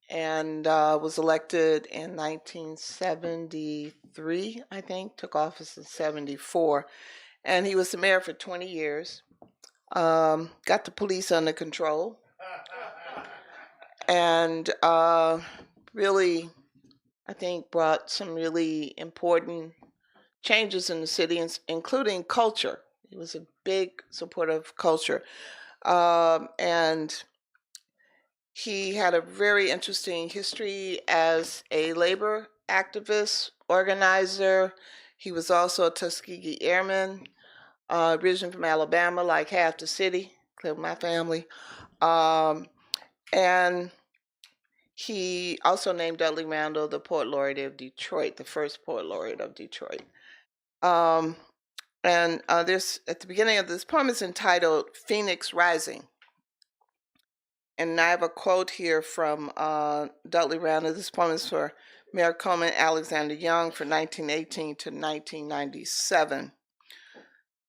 [SPEAKER 5] and was elected in 1973, I think, took office in 74. And he was the mayor for 20 years, got the police under control, and really, I think, brought some really important changes in the city, including culture. He was a big supporter of culture. And he had a very interesting history as a labor activist, organizer. He was also a Tuskegee Airman, originally from Alabama, like half the city, including my family. And he also named Dudley Randall the Poet Laureate of Detroit, the first Poet Laureate of Detroit. There's, at the beginning of this poem, is entitled Phoenix Rising. And I have a quote here from Dudley Randall. This poem is for Mayor Coleman Alexander Young for 1918 to 1997.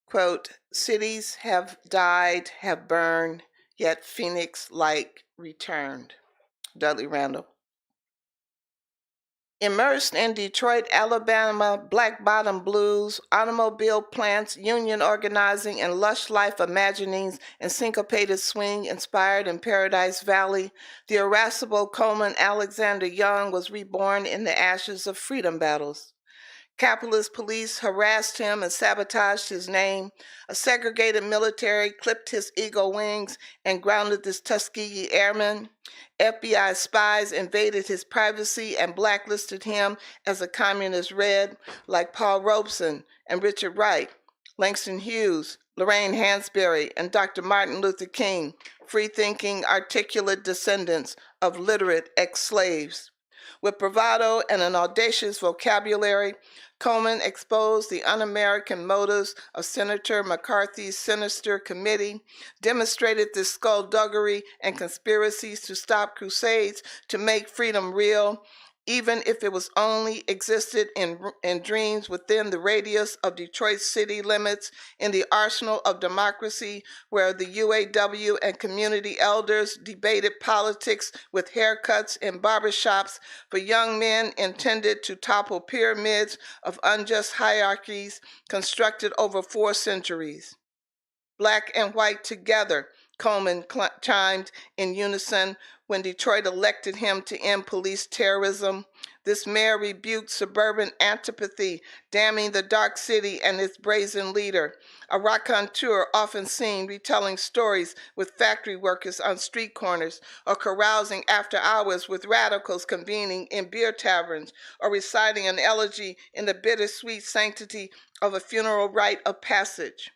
[SPEAKER 5] Quote, cities have died, have burned, yet Phoenix-like returned. Dudley Randall. Immersed in Detroit, Alabama, black bottom blues, automobile plants, union organizing, and lush life imaginings and syncopated swing inspired in Paradise Valley, the irascible Coleman Alexander Young was reborn in the ashes of freedom battles. Capitalist police harassed him and sabotaged his name. A segregated military clipped his eagle wings and grounded this Tuskegee Airman. FBI spies invaded his privacy and blacklisted him as a communist red, like Paul Robeson and Richard Wright, Langston Hughes, Lorraine Hansberry, and Dr. Martin Luther King, free-thinking, articulate descendants of literate ex-slaves. With bravado and an audacious vocabulary, Coleman exposed the un-American motives of Senator McCarthy's sinister committee, demonstrated the skullduggery and conspiracies to stop crusades to make freedom real, even if it was only existed in dreams within the radius of Detroit city limits, in the arsenal of democracy, where the UAW and community elders debated politics with haircuts in barbershops for young men intended to topple pyramids of unjust hierarchies constructed over 4 centuries. Black and white together, Coleman chimed in unison when Detroit elected him to end police terrorism. This mayor rebuked suburban antipathy, damning the dark city and its brazen leader, a raconteur often seen retelling stories with factory workers on street corners, or carousing after hours with radicals convening in beer taverns, or reciting an elegy in the bittersweet sanctity of a funeral rite of passage.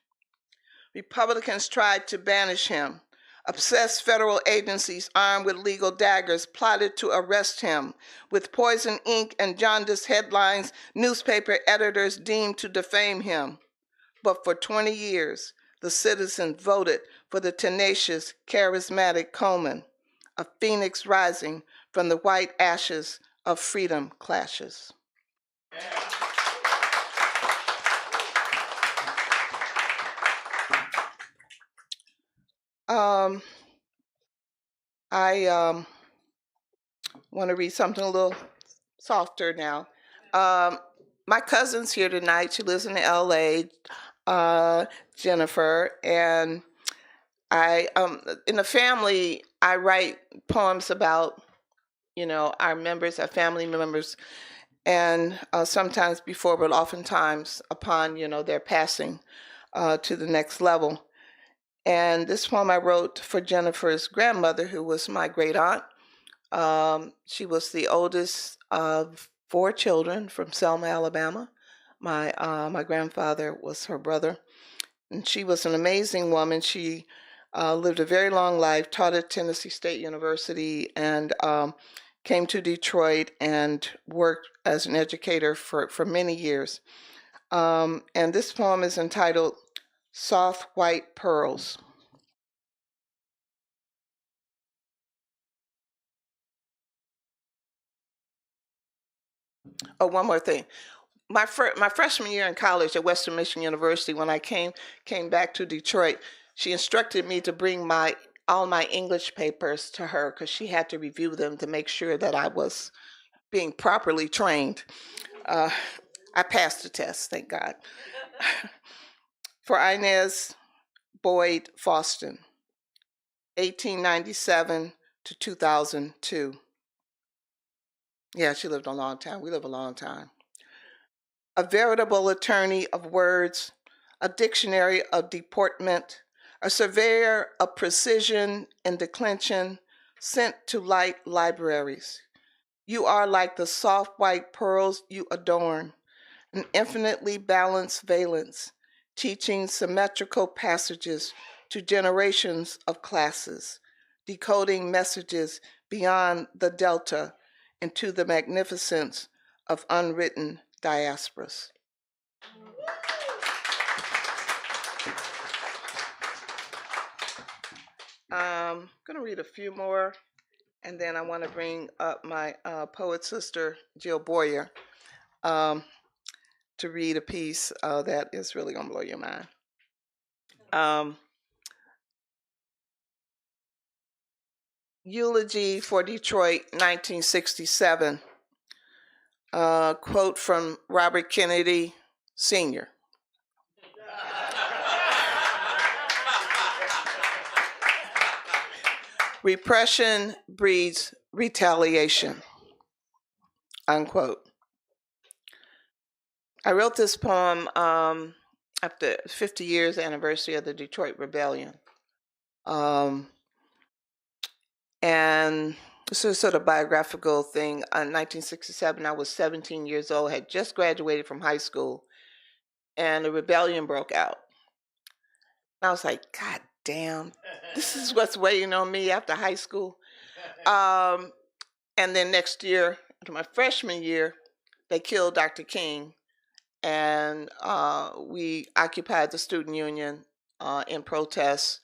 [SPEAKER 5] Republicans tried to banish him. Obsessed federal agencies armed with legal daggers plotted to arrest him. With poison ink and jaundiced headlines, newspaper editors deemed to defame him. But for 20 years, the citizens voted for the tenacious, charismatic Coleman, a phoenix rising from the white ashes of freedom clashes. I want to read something a little softer now. My cousin's here tonight. She lives in LA, Jennifer, and I, in the family, I write poems about, our members, our family members, and sometimes before, but oftentimes upon, their passing to the next level. And this poem I wrote for Jennifer's grandmother, who was my great aunt. She was the oldest of 4 children from Selma, Alabama. My grandfather was her brother, and she was an amazing woman. She lived a very long life, taught at Tennessee State University, and came to Detroit and worked as an educator for many years. And this poem is entitled Soft White Pearls. Oh, one more thing. My freshman year in college at Western Michigan University, when I came back to Detroit, she instructed me to bring all my English papers to her because she had to review them to make sure that I was being properly trained. I passed the test, thank God. For Inez Boyd Faustin, 1897 to 2002. Yeah, she lived a long time. We live a long time. A veritable attorney of words, a dictionary of deportment, a surveyor of precision and declension, sent to light libraries. You are like the soft white pearls you adorn, an infinitely balanced valence, teaching symmetrical passages to generations of classes, decoding messages beyond the delta into the magnificence of unwritten diasporas. I'm going to read a few more, and then I want to bring up my poet sister, Jill Boyer, to read a piece that is really going to blow your mind. Eulogy for Detroit, 1967. Quote from Robert Kennedy, Sr. Repression breeds retaliation, unquote. I wrote this poem after 50 years anniversary of the Detroit Rebellion. And this is sort of biographical thing. In 1967, I was 17 years old, had just graduated from high school, and the rebellion broke out. And I was like, God damn, this is what's waiting on me after high school. And then next year, to my freshman year, they killed Dr. King, and we occupied the student union in protest.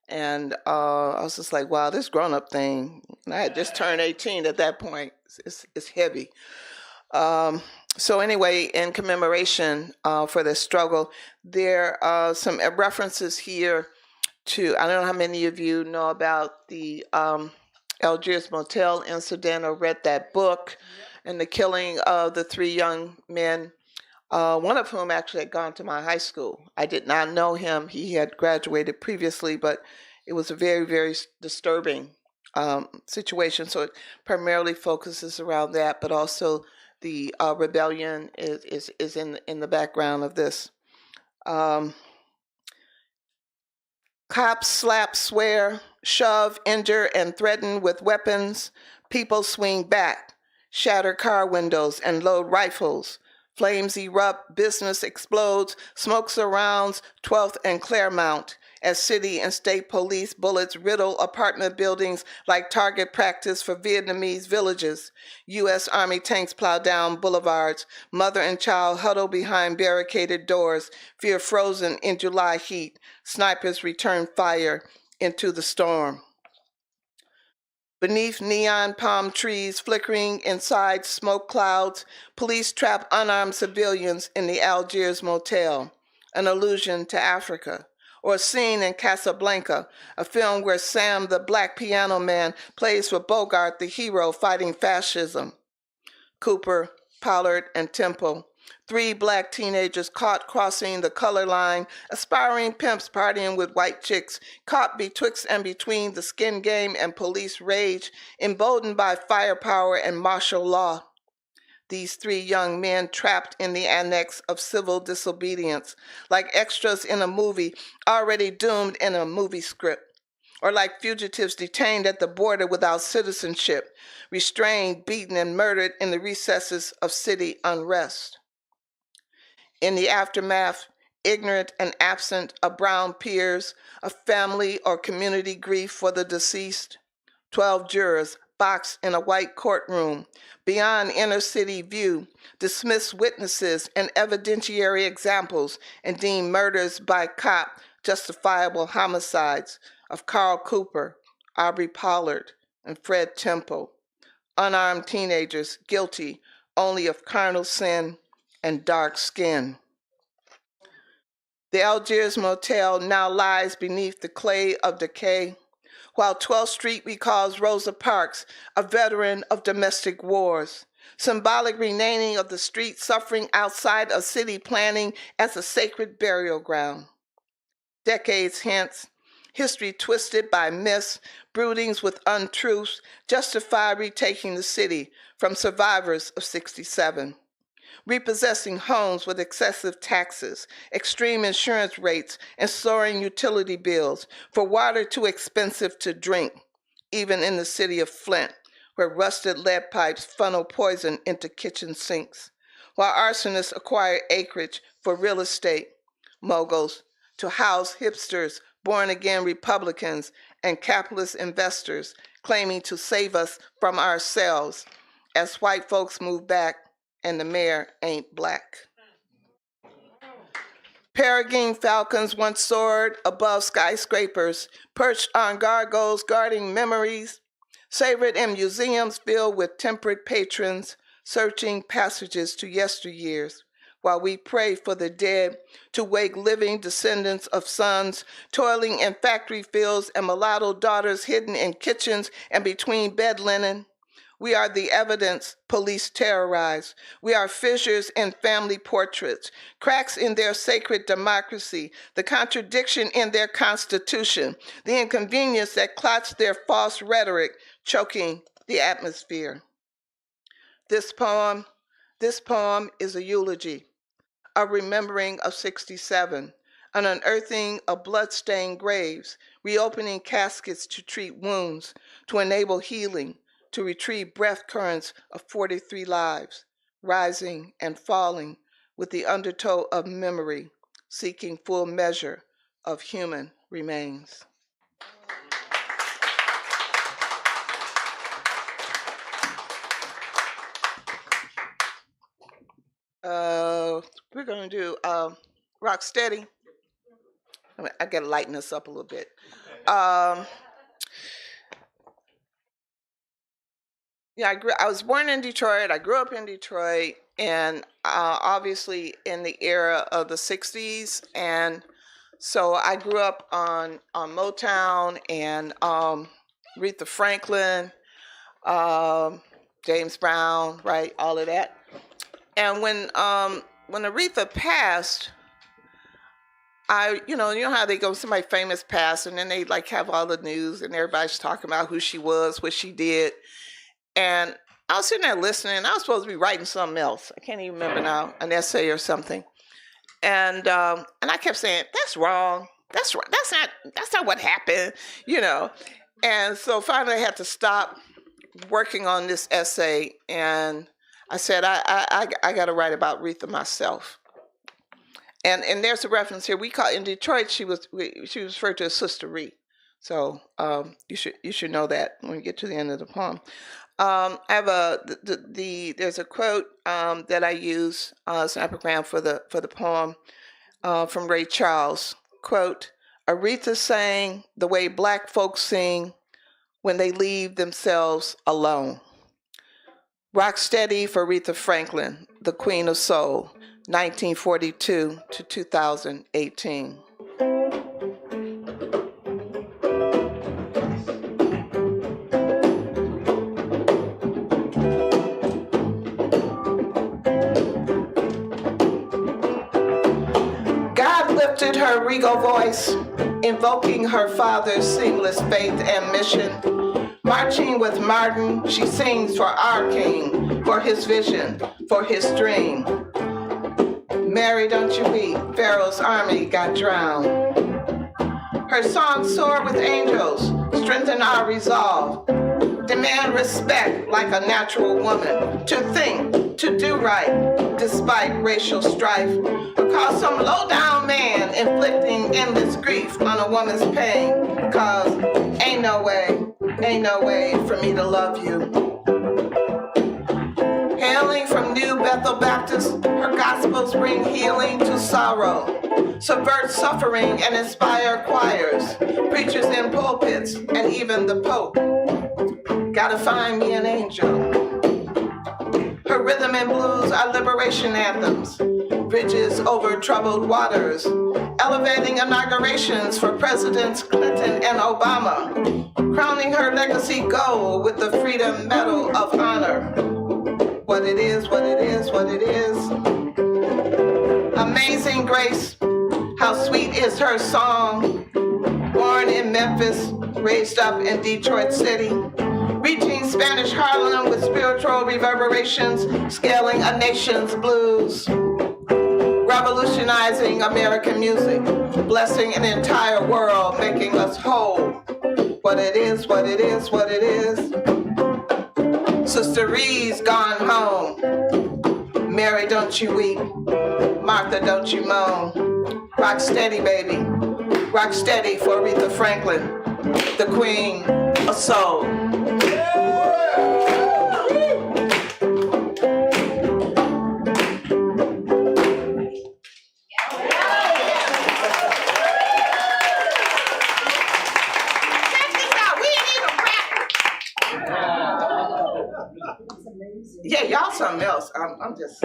[SPEAKER 5] And I was just like, wow, this grown-up thing. And I had just turned 18 at that point. It's heavy. So anyway, in commemoration for this struggle, there are some references here to, I don't know how many of you know about the Algiers Motel incident or read that book, and the killing of the 3 young men, one of whom actually had gone to my high school. I did not know him. He had graduated previously, but it was a very, very disturbing situation. So it primarily focuses around that, but also the rebellion is in the background of this. Cops slap, swear, shove, injure, and threaten with weapons. People swing back, shatter car windows, and load rifles. Flames erupt, business explodes, smoke surrounds 12th and Claremont. as city and state police bullets riddle apartment buildings like target practice for Vietnamese villages. U.S. Army tanks plow down boulevards. Mother and child huddle behind barricaded doors, fear frozen in July heat. Snipers return fire into the storm. Beneath neon palm trees flickering inside smoke clouds, police trap unarmed civilians in the Algiers motel, an allusion to Africa. Or a scene in Casablanca, a film where Sam the Black Piano Man plays for Bogart, the hero fighting fascism. Cooper, Pollard, and Temple, 3 Black teenagers caught crossing the color line, aspiring pimps partying with white chicks, caught betwixt and between the skin game and police rage, emboldened by firepower and martial law. These 3 young men trapped in the annex of civil disobedience, like extras in a movie already doomed in a movie script, or like fugitives detained at the border without citizenship, restrained, beaten, and murdered in the recesses of city unrest. In the aftermath, ignorant and absent of brown peers, of family or community grief for the deceased, 12 jurors boxed in a white courtroom, beyond inner city view, dismiss witnesses and evidentiary examples, and deem murders by cop justifiable homicides of Carl Cooper, Aubrey Pollard, and Fred Temple, unarmed teenagers guilty only of carnal sin and dark skin. The Algiers Motel now lies beneath the clay of decay, while 12th Street recalls Rosa Parks, a veteran of domestic wars, symbolic renaming of the street suffering outside of city planning as a sacred burial ground. Decades hence, history twisted by myths, broodings with untruths, justify retaking the city from survivors of '67. Repossessing homes with excessive taxes, extreme insurance rates, and soaring utility bills, for water too expensive to drink, even in the city of Flint, where rusted lead pipes funnel poison into kitchen sinks, while arsonists acquire acreage for real estate moguls to house hipsters, born-again Republicans, and capitalist investors claiming to save us from ourselves as white folks move back and the mayor ain't black. Peregrine falcons once soared above skyscrapers, perched on gargoyles guarding memories, savored in museums filled with temperate patrons, searching passages to yesteryears, while we pray for the dead to wake living descendants of sons, toiling in factory fields and mulatto daughters hidden in kitchens and between bed linen. We are the evidence police terrorize. We are fissures in family portraits, cracks in their sacred democracy, the contradiction in their constitution, the inconvenience that clots their false rhetoric, choking the atmosphere. This poem is a eulogy, a remembering of '67, an unearthing of blood-stained graves, reopening caskets to treat wounds, to enable healing, to retrieve breath currents of 43 lives, rising and falling with the undertow of memory, seeking full measure of human remains. We're going to do Rock Steady. I got to lighten this up a little bit. Yeah, I was born in Detroit. I grew up in Detroit, and obviously in the era of the '60s. And so I grew up on Motown and Aretha Franklin, James Brown, right, all of that. And when Aretha passed, you know how they go, somebody famous passed, and then they like have all the news, and everybody's talking about who she was, what she did. And I was sitting there listening, and I was supposed to be writing something else. I can't even remember now, an essay or something. And I kept saying, "That's wrong. That's not what happened," you know. And so finally, I had to stop working on this essay, and I said, I got to write about Aretha myself. And there's a reference here. We call in Detroit. She was referred to as Sister Ree. So you should know that when we get to the end of the poem. I have there's a quote that I use as an epigram for the poem from Ray Charles. Quote: Aretha sang the way Black folks sing when they leave themselves alone. Rock Steady for Aretha Franklin, the Queen of Soul, 1942 to 2018. God lifted her regal voice, invoking her father's seamless faith and mission. Marching with Martin, she sings for our king, for his vision, for his dream. Mary, don't you weep, Pharaoh's army got drowned. Her songs soar with angels, strengthen our resolve. Demand respect like a natural woman, to think, to do right, despite racial strife. Because some low-down man inflicting endless grief on a woman's pain. Cause ain't no way for me to love you. Hailing from New Bethel Baptist, her gospels bring healing to sorrow, subvert suffering and inspire choirs, preachers in pulpits, and even the Pope. Gotta find me an angel. Her rhythm and blues are liberation anthems, bridges over troubled waters, elevating inaugurations for Presidents Clinton and Obama, crowning her legacy gold with the Freedom Medal of Honor. What it is, what it is, what it is. Amazing Grace, how sweet is her song. Born in Memphis, raised up in Detroit City, reaching Spanish Harlem with spiritual reverberations, scaling a nation's blues. Revolutionizing American music, blessing an entire world, making us whole. What it is, what it is, what it is. Sister Ree's gone home. Mary, don't you weep. Martha, don't you moan. Rock steady, baby. Rock steady for Aretha Franklin, the Queen of Soul. Yeah, y'all something else. I'm just,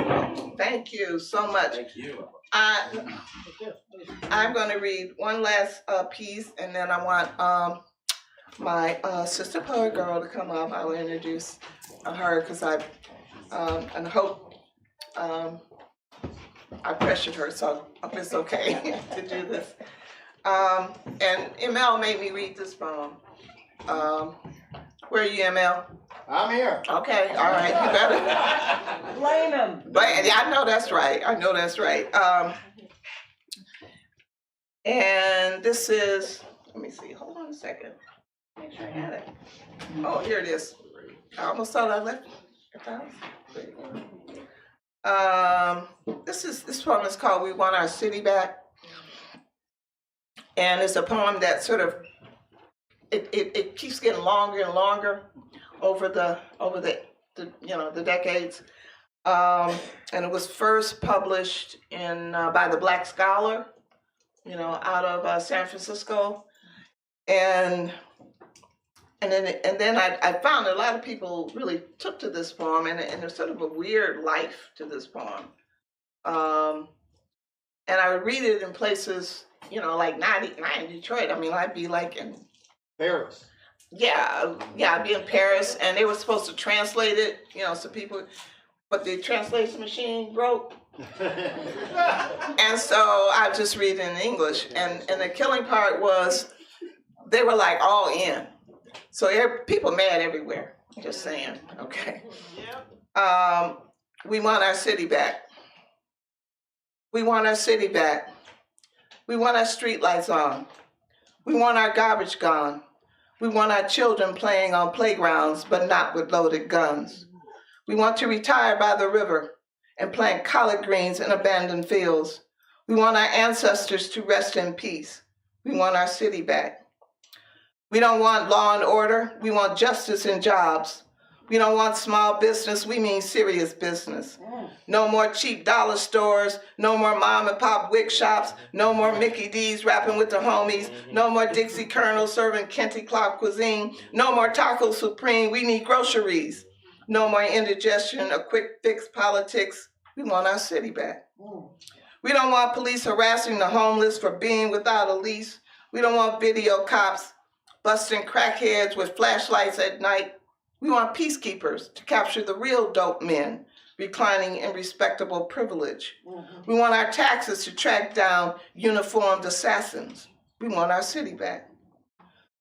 [SPEAKER 5] thank you so much.
[SPEAKER 6] Thank you.
[SPEAKER 5] I'm going to read one last piece, and then I want my sister poet girl to come up. I will introduce her because and hope I pressured her, so I hope it's okay to do this. And ML made me read this poem. Where are you, ML?
[SPEAKER 2] I'm here.
[SPEAKER 5] Okay, all right, you better.
[SPEAKER 4] Blame him.
[SPEAKER 5] Yeah, I know that's right. I know that's right. And this is, let me see, hold on a second. Make sure I had it. Oh, here it is. I almost thought I left your house. This poem is called We Want Our City Back. And it's a poem that sort of, it keeps getting longer and longer over the decades. And it was first published in by the Black Scholar, out of San Francisco. And then I found a lot of people really took to this poem, and there's sort of a weird life to this poem. And I would read it in places, like not in Detroit. I mean, I'd be like in
[SPEAKER 2] Paris.
[SPEAKER 5] Yeah, I'd be in Paris, and they were supposed to translate it, so people, but the translation machine broke. And so I just read it in English. And the killing part was they were like all in. So people mad everywhere, just saying, okay. We want our city back. We want our city back. We want our street lights on. We want our garbage gone. We want our children playing on playgrounds, but not with loaded guns. We want to retire by the river and plant collard greens in abandoned fields. We want our ancestors to rest in peace. We want our city back. We don't want law and order. We want justice and jobs. We don't want small business. We mean serious business. No more cheap dollar stores. No more mom and pop wig shops. No more Mickey D's rapping with the homies. No more Dixie Colonels serving Kenty Cloud cuisine. No more Taco Supreme. We need groceries. No more indigestion or quick fix politics. We want our city back. We don't want police harassing the homeless for being without a lease. We don't want video cops busting crackheads with flashlights at night. We want peacekeepers to capture the real dope men reclining in respectable privilege. We want our taxes to track down uniformed assassins. We want our city back.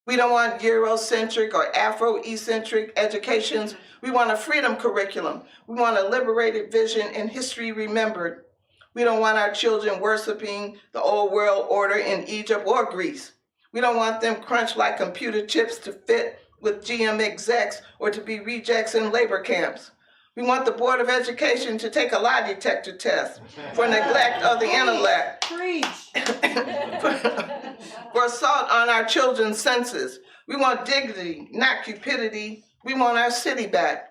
[SPEAKER 5] We don't want Eurocentric or Afro-eccentric educations. We want a freedom curriculum. We want a liberated vision and history remembered. We don't want our children worshiping the old world order in Egypt or Greece. We don't want them crunched like computer chips to fit with GM execs or to be rejects in labor camps. We want the Board of Education to take a lie detector test for neglect of the intellect, for assault on our children's senses. We want dignity, not cupidity. We want our city back.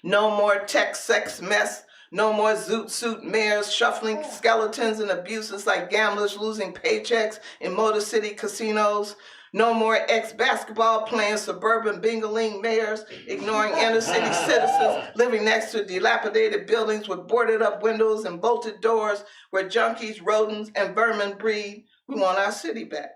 [SPEAKER 5] No more tech sex mess. No more zoot suit mayors shuffling skeletons and abuses like gamblers losing paychecks in Motor City casinos. No more ex-basketball playing suburban bingoling mayors ignoring inner city citizens living next to dilapidated buildings with boarded up windows and bolted doors where junkies, rodents, and vermin breed. We want our city back.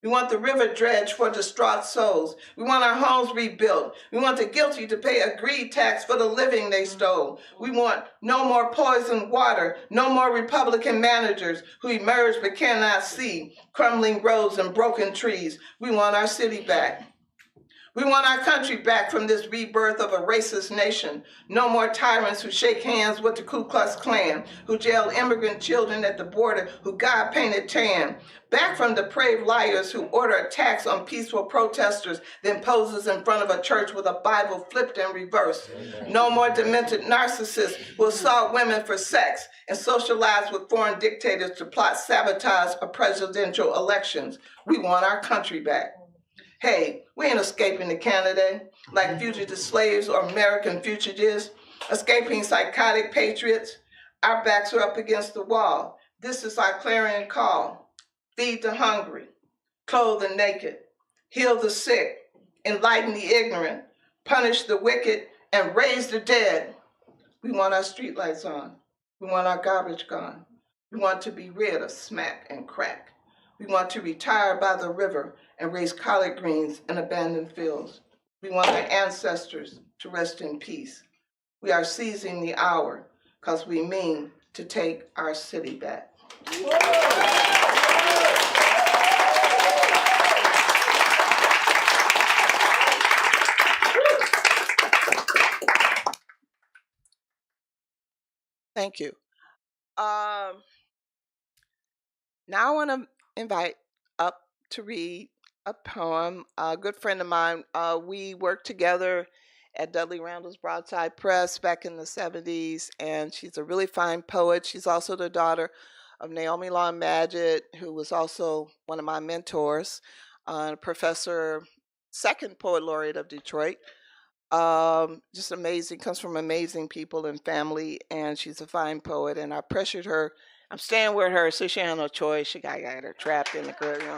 [SPEAKER 5] We want the river dredged for distraught souls. We want our homes rebuilt. We want the guilty to pay a greed tax for the living they stole. We want no more poisoned water, no more Republican managers who emerge but cannot see, crumbling roads and broken trees. We want our city back. We want our country back from this rebirth of a racist nation. No more tyrants who shake hands with the Ku Klux Klan, who jail immigrant children at the border, who God painted tan. Back from depraved liars who order attacks on peaceful protesters, then poses in front of a church with a Bible flipped in reverse. No more demented narcissists who assault women for sex and socialize with foreign dictators to plot sabotage of presidential elections. We want our country back. Hey, we ain't escaping to Canada like fugitive slaves or American fugitives, escaping psychotic patriots. Our backs are up against the wall. This is our clarion call. Feed the hungry, clothe the naked, heal the sick, enlighten the ignorant, punish the wicked, and raise the dead. We want our streetlights on. We want our garbage gone. We want to be rid of smack and crack. We want to retire by the river and raise collard greens in abandoned fields. We want our ancestors to rest in peace. We are seizing the hour because we mean to take our city back. Thank you. Now I want to invite up to read a poem. A good friend of mine, we worked together at Dudley Randall's Broadside Press back in the 70s, and she's a really fine poet. She's also the daughter of Naomi Long Madgett, who was also one of my mentors, professor, second poet laureate of Detroit. Just amazing, comes from amazing people and family, and she's a fine poet, and I pressured her. I'm staying with her, so she had no choice. She got her trapped in the crib, you know.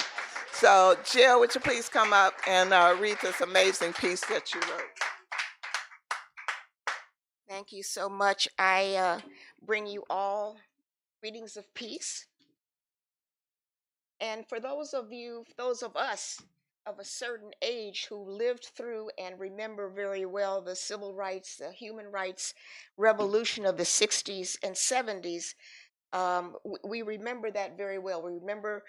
[SPEAKER 5] So, Jill, would you please come up and read this amazing piece that you wrote?
[SPEAKER 6] Thank you so much. I bring you all greetings of peace. And for those of us of a certain age who lived through and remember very well the civil rights, the human rights revolution of the 60s and 70s, we remember that very well. We remember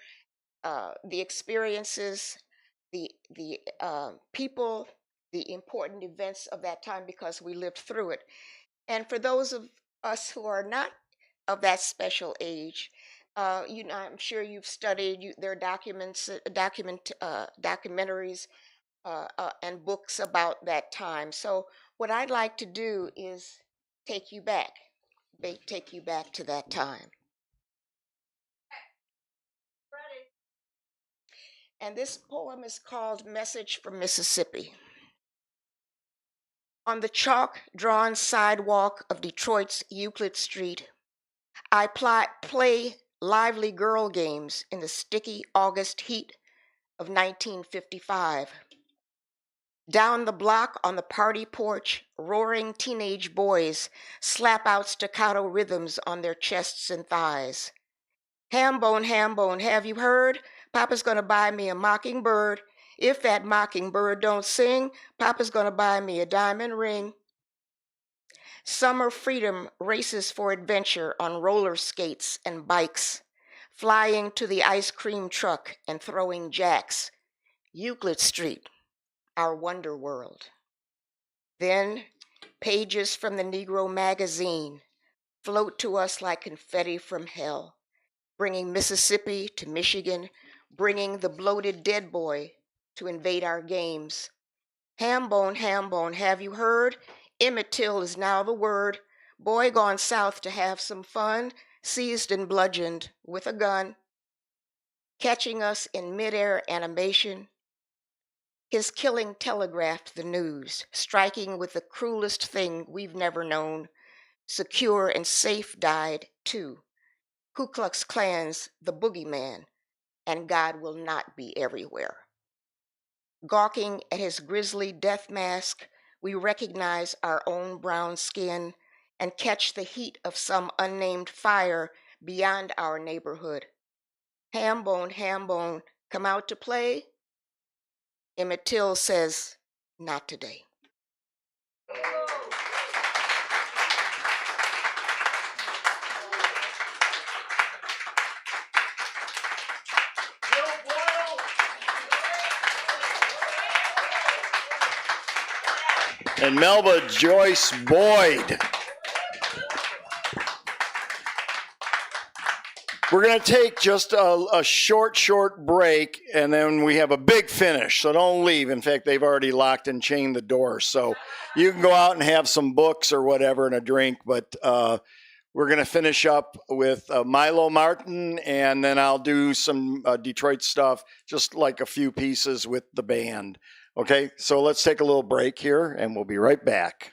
[SPEAKER 6] the experiences, the people, the important events of that time because we lived through it. And for those of us who are not of that special age, I'm sure you've studied their documentaries and books about that time. So what I'd like to do is take you back to that time. And this poem is called Message from Mississippi. On the chalk-drawn sidewalk of Detroit's Euclid Street, I play lively girl games in the sticky August heat of 1955. Down the block on the party porch, roaring teenage boys slap out staccato rhythms on their chests and thighs. Hambone, Hambone, have you heard? Papa's gonna buy me a mockingbird. If that mockingbird don't sing, Papa's gonna buy me a diamond ring. Summer freedom races for adventure on roller skates and bikes, flying to the ice cream truck and throwing jacks. Euclid Street, our wonder world. Then pages from the Negro magazine float to us like confetti from hell, bringing Mississippi to Michigan, bringing the bloated dead boy to invade our games. Hambone, Hambone, have you heard? Emmett Till is now the word. Boy gone south to have some fun, seized and bludgeoned with a gun. Catching us in midair animation, his killing telegraphed the news, striking with the cruelest thing we've never known. Secure and safe died too. Ku Klux Klan's the boogeyman, and God will not be everywhere. Gawking at his grisly death mask, we recognize our own brown skin and catch the heat of some unnamed fire beyond our neighborhood. Hambone, Hambone, come out to play? Emmett Till says, not today.
[SPEAKER 2] And Melba Joyce Boyd. We're going to take just a short break, and then we have a big finish, so don't leave. In fact, they've already locked and chained the doors, so you can go out and have some books or whatever and a drink, but we're going to finish up with Milo Martin, and then I'll do some Detroit stuff, just like a few pieces with the band. Okay, so let's take a little break here, and we'll be right back.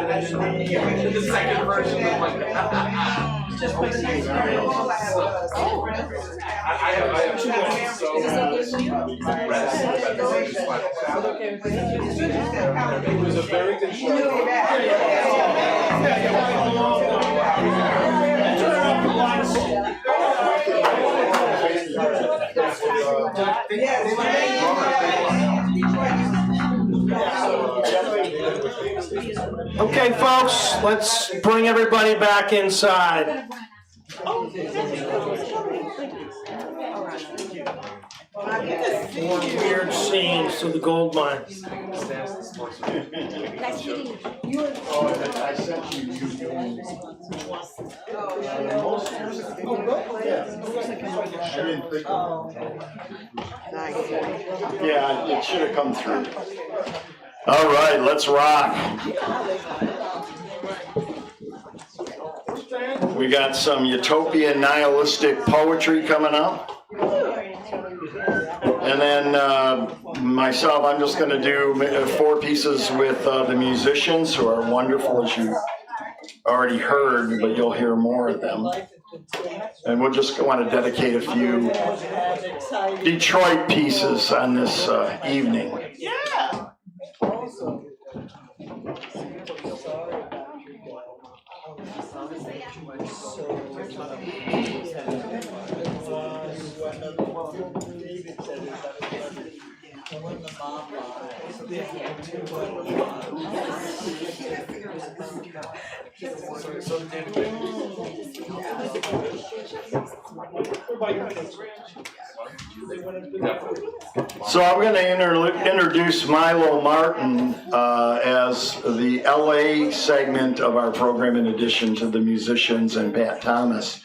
[SPEAKER 1] The second version of like I have two ones, so it was a very good
[SPEAKER 7] Okay, folks, let's bring everybody back inside. More weird scenes to the gold mine.
[SPEAKER 8] Nice meeting you.
[SPEAKER 2] I sent you. Yeah, it should have come through. All right, let's rock. We got some utopian nihilistic poetry coming up. And then myself, I'm just going to do 4 pieces with the musicians who are wonderful, as you already heard, but you'll hear more of them. And we'll just want to dedicate a few Detroit pieces on this evening. Yeah. So I'm going to introduce Milo Martin as the LA segment of our program, in addition to the musicians and Pat Thomas.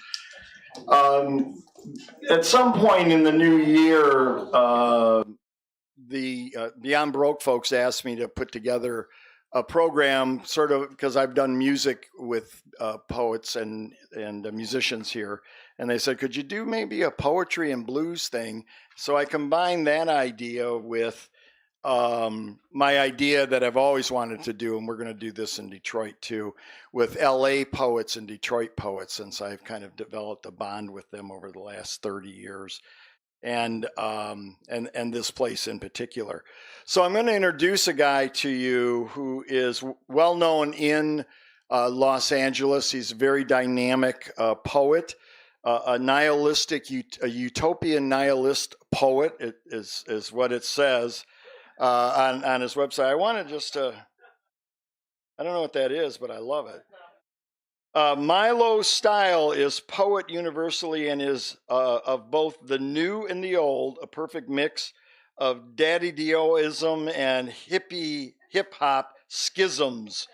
[SPEAKER 2] At some point in the new year, the Beyond Baroque folks asked me to put together a program, sort of, because I've done music with poets and musicians here, and they said, could you do maybe a poetry and blues thing? So I combined that idea with my idea that I've always wanted to do, and we're going to do this in Detroit too, with LA poets and Detroit poets, since I've kind of developed a bond with them over the last 30 years. And this place in particular. So I'm going to introduce a guy to you who is well known in Los Angeles. He's a very dynamic poet, a nihilistic, a utopian nihilist poet is what it says on his website. I wanted just to, I don't know what that is, but I love it. Milo's style is poet universally and is of both the new and the old, a perfect mix of daddy dioism and hip hop schisms.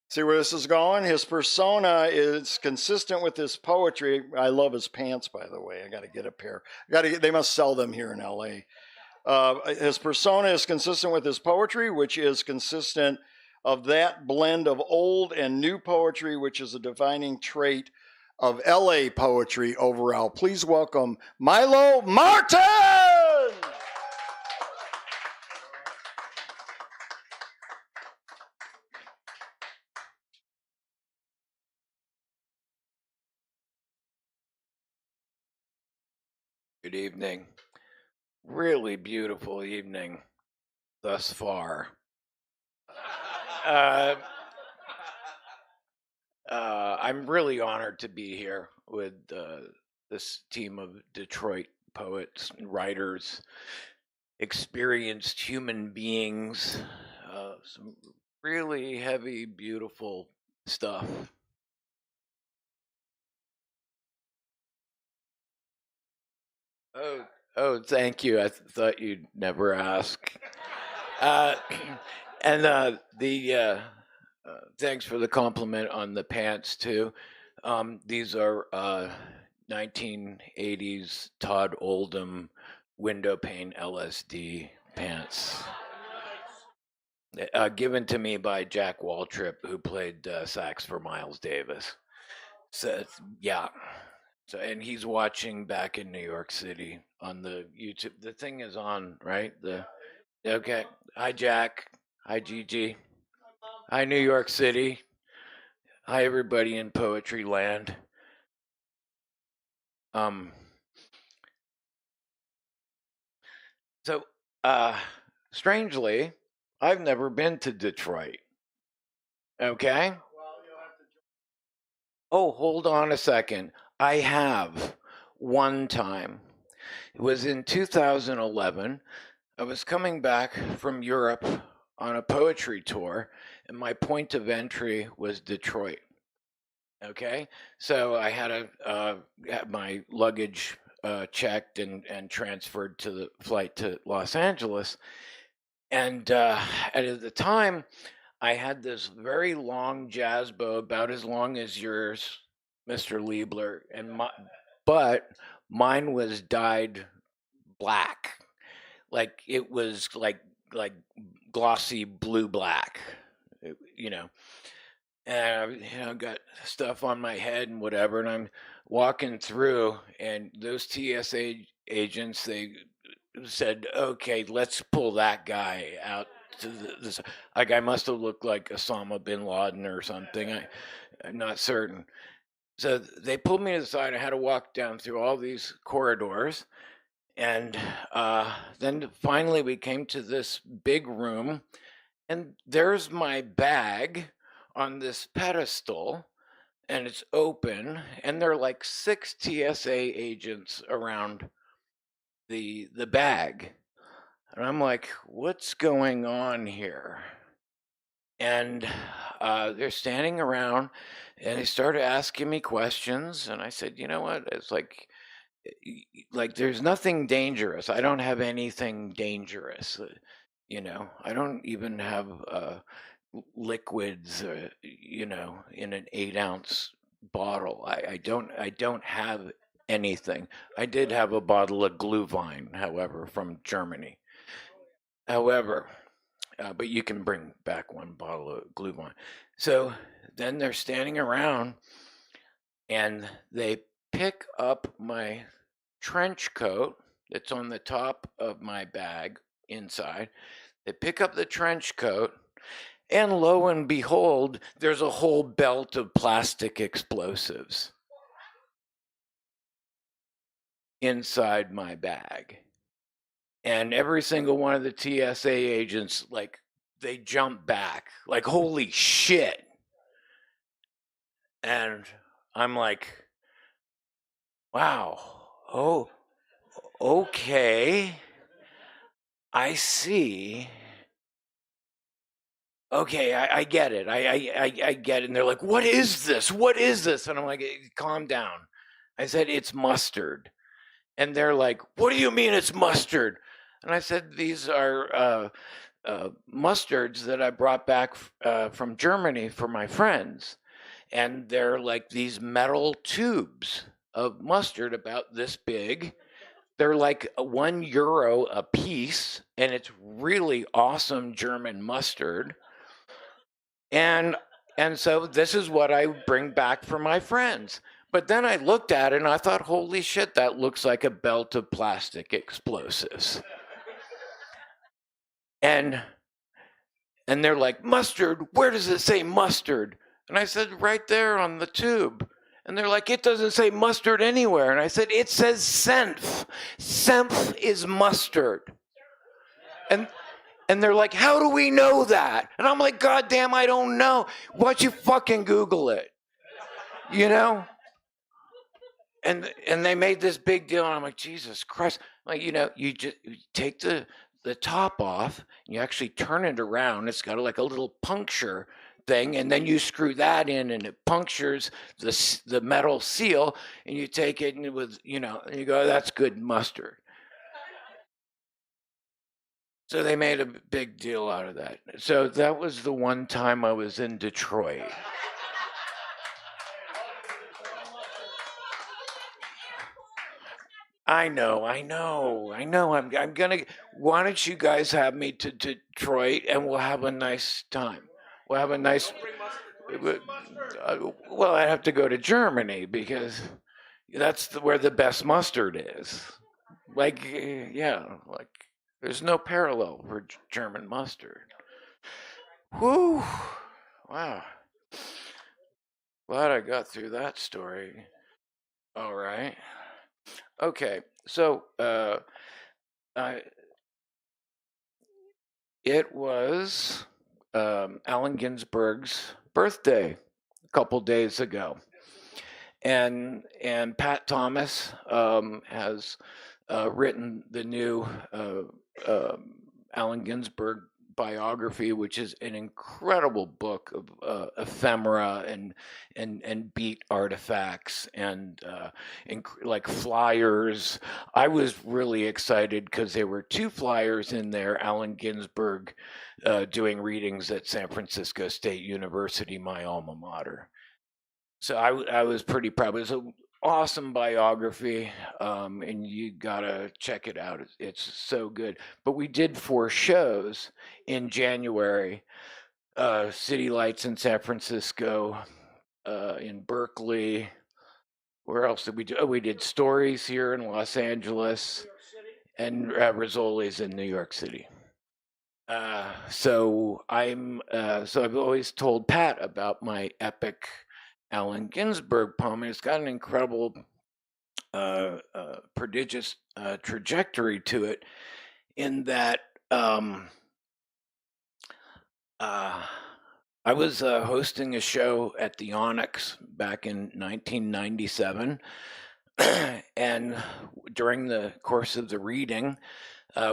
[SPEAKER 2] See where this is going? His persona is consistent with his poetry. I love his pants, by the way. I got to get a pair. They must sell them here in LA. His persona is consistent with his poetry, which is consistent of that blend of old and new poetry, which is a defining trait of LA poetry overall. Please welcome Milo Martin!
[SPEAKER 9] Good evening. Really beautiful evening thus far. I'm really honored to be here with this team of Detroit poets and writers, experienced human beings, some really heavy, beautiful stuff. Oh, thank you. I thought you'd never ask. And thanks for the compliment on the pants too. These are 1980s Todd Oldham window pane LSD pants, given to me by Jack Waltrip, who played sax for Miles Davis. So yeah. So, and he's watching back in New York City on the YouTube. The thing is on, right? Okay. Hi, Jack. Hi, Gigi. Hi, New York City. Hi, everybody in poetry land. So, strangely, I've never been to Detroit. Okay? Oh, hold on a second. I have one time. It was in 2011. I was coming back from Europe on a poetry tour, and my point of entry was Detroit. Okay, so I had had my luggage checked and transferred to the flight to Los Angeles, and at the time, I had this very long jazz bow, about as long as yours, Mr. Liebler, but mine was dyed black, like it was like glossy blue black, you know. And got stuff on my head and whatever, and I'm walking through, and those TSA agents, they said, "Okay, let's pull that guy out to this." Like I must have looked like Osama bin Laden or something. I'm not certain. So they pulled me to the side. I had to walk down through all these corridors, and then finally we came to this big room, and there's my bag on this pedestal, and it's open, and there are like 6 TSA agents around the bag. And I'm like, what's going on here? And they're standing around, and they started asking me questions, and I said, you know what? It's like there's nothing dangerous. I don't have anything dangerous. I don't even have liquids, in an 8-ounce bottle. I don't have anything. I did have a bottle of Glühwein, however, from Germany. However, but you can bring back one bottle of Glühwein. So then they're standing around, and they pick up my trench coat that's on the top of my bag inside. They pick up the trench coat, and lo and behold, there's a whole belt of plastic explosives inside my bag. And every single one of the TSA agents, like, they jump back, like, holy shit. And I'm like, wow, oh, okay, I see. Okay, I get it. I get it. And they're like, what is this? What is this? And I'm like, calm down. I said, it's mustard. And they're like, what do you mean it's mustard? And I said, these are mustards that I brought back from Germany for my friends. And they're like these metal tubes of mustard about this big. They're like €1 a piece, and it's really awesome German mustard. And so this is what I bring back for my friends. But then I looked at it and I thought, holy shit, that looks like a belt of plastic explosives. And they're like, mustard, where does it say mustard? And I said, right there on the tube. And they're like, it doesn't say mustard anywhere. And I said, it says senf. Senf is mustard. And they're like, how do we know that? And I'm like, God damn, I don't know. Why don't you fucking Google it? You know? And they made this big deal, and I'm like, Jesus Christ. Like, you just take the top off, and you actually turn it around. It's got like a little puncture thing, and then you screw that in, and it punctures the metal seal, and you take it, and it was, and you go, that's good mustard. So they made a big deal out of that. So that was the one time I was in Detroit. I know. I'm gonna. Why don't you guys have me to Detroit, and we'll have a nice time. We'll have a nice. Well, I have to go to Germany because that's where the best mustard is. Like, yeah, like there's no parallel for German mustard. Whew. Wow. Glad I got through that story. All right. Okay. So, I it was Allen Ginsberg's birthday a couple days ago, and Pat Thomas has written the new Allen Ginsberg biography, which is an incredible book of ephemera and beat artifacts and like flyers. I was really excited because there were 2 flyers in there. Allen Ginsberg doing readings at San Francisco State University, my alma mater. So I was pretty proud. It was an awesome biography, and you gotta check it out. It's so good. But we did 4 shows in January. City Lights in San Francisco, in Berkeley. Where else did we do? Oh, we did Stories here in Los Angeles, and Rizzoli's in New York City. So I've always told Pat about my epic Allen Ginsberg poem, and it's got an incredible, prodigious trajectory to it, in that I was hosting a show at the Onyx back in 1997, and during the course of the reading,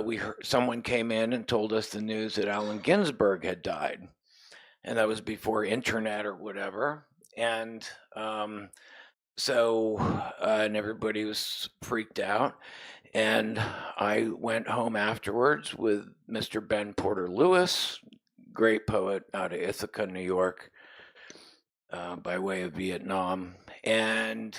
[SPEAKER 9] we heard someone came in and told us the news that Allen Ginsberg had died, and that was before internet or whatever. And and everybody was freaked out. And I went home afterwards with Mr. Ben Porter Lewis, great poet out of Ithaca, New York, by way of Vietnam. And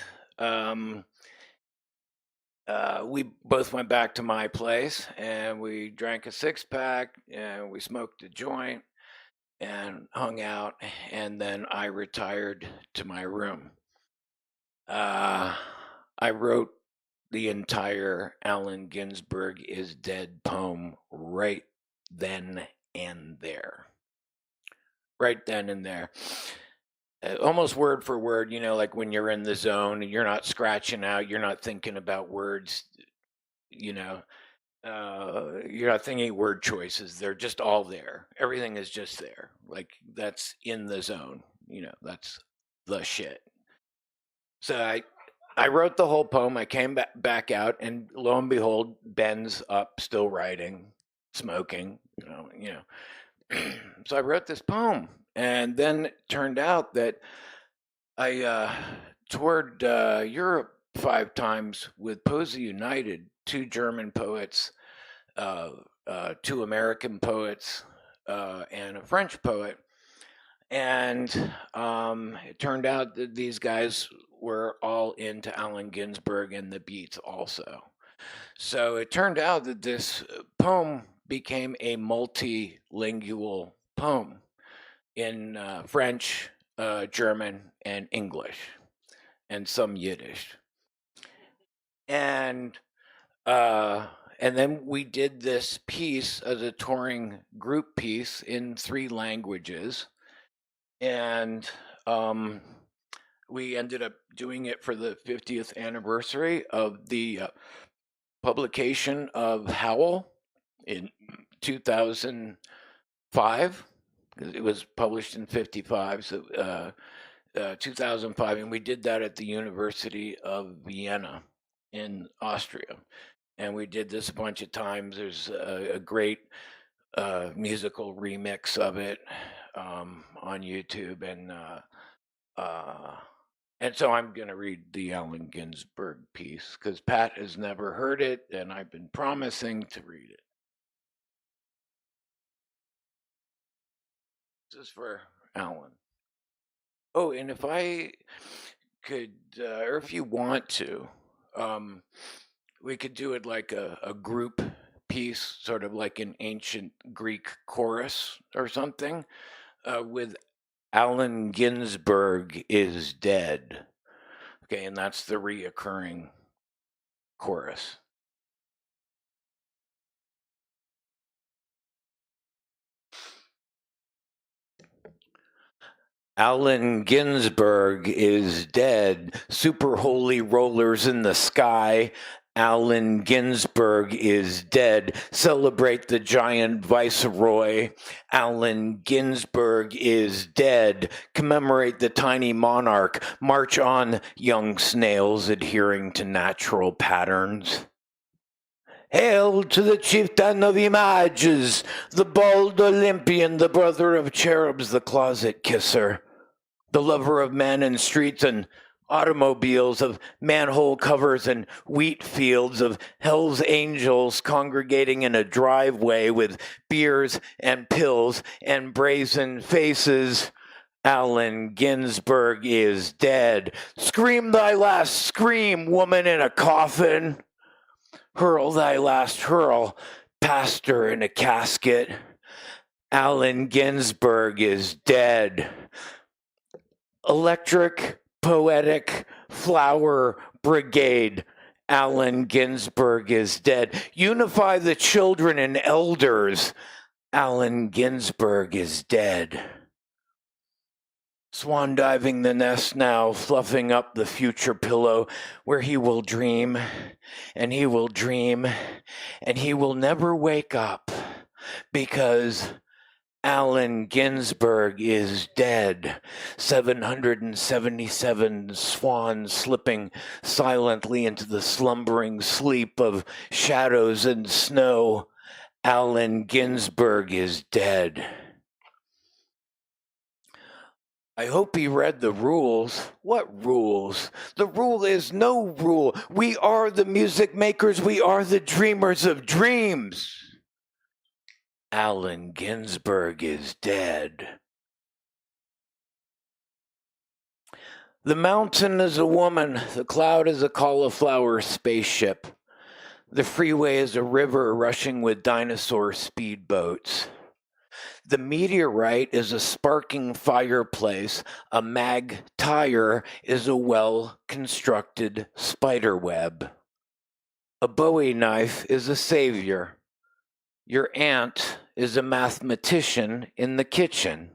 [SPEAKER 9] we both went back to my place and we drank a 6-pack and we smoked a joint and hung out, and then I retired to my room. I wrote the entire Allen Ginsberg is Dead poem right then and there. Right then and there. Almost word for word, like when you're in the zone and you're not scratching out, you're not thinking about words, you're not thinking word choices. They're just all there. Everything is just there. Like, that's in the zone. That's the shit. So I wrote the whole poem. I came back out, and lo and behold, Ben's up, still writing, smoking. So I wrote this poem, and then it turned out that I toured Europe 5 times with Poesy United, 2 German poets, 2 American poets, and a French poet. And it turned out that these guys were all into Allen Ginsberg and the Beats also. So it turned out that this poem became a multilingual poem in French, German, and English, and some Yiddish. And then we did this piece as a touring group piece in 3 languages. And we ended up doing it for the 50th anniversary of the publication of Howl in 2005. It was published in 55, so 2005, and we did that at the University of Vienna in Austria. And we did this a bunch of times. There's a great musical remix of it on YouTube, and so I'm going to read the Allen Ginsberg piece because Pat has never heard it, and I've been promising to read it. This is for Allen. Oh, and if I could, or if you want to, we could do it like a group piece, sort of like an ancient Greek chorus or something, with Allen Ginsberg is dead. Okay, and that's the reoccurring chorus. Allen Ginsberg is dead. Super holy rollers in the sky. Allen Ginsberg is dead. Celebrate the giant viceroy. Allen Ginsberg is dead. Commemorate the tiny monarch. March on, young snails adhering to natural patterns. Hail to the chieftain of images, the bald Olympian, the brother of cherubs, the closet kisser, the lover of men and streets and automobiles, of manhole covers and wheat fields, of hell's angels congregating in a driveway with beers and pills and brazen faces. Allen Ginsberg is dead. Scream thy last scream, woman in a coffin. Hurl thy last hurl, pastor in a casket. Allen Ginsberg is dead. Electric, poetic, flower brigade. Allen Ginsberg is dead. Unify the children and elders. Allen Ginsberg is dead. Swan diving the nest now, fluffing up the future pillow where he will dream, and he will dream, and he will never wake up because Allen Ginsberg is dead. 777 swans slipping silently into the slumbering sleep of shadows and snow. Allen Ginsberg is dead. I hope he read the rules. What rules? The rule is no rule. We are the music makers. We are the dreamers of dreams. Allen Ginsberg is dead. The mountain is a woman. The cloud is a cauliflower spaceship. The freeway is a river rushing with dinosaur speedboats. The meteorite is a sparking fireplace. A mag tire is a well-constructed spider web. A Bowie knife is a savior. Your aunt is a mathematician in the kitchen.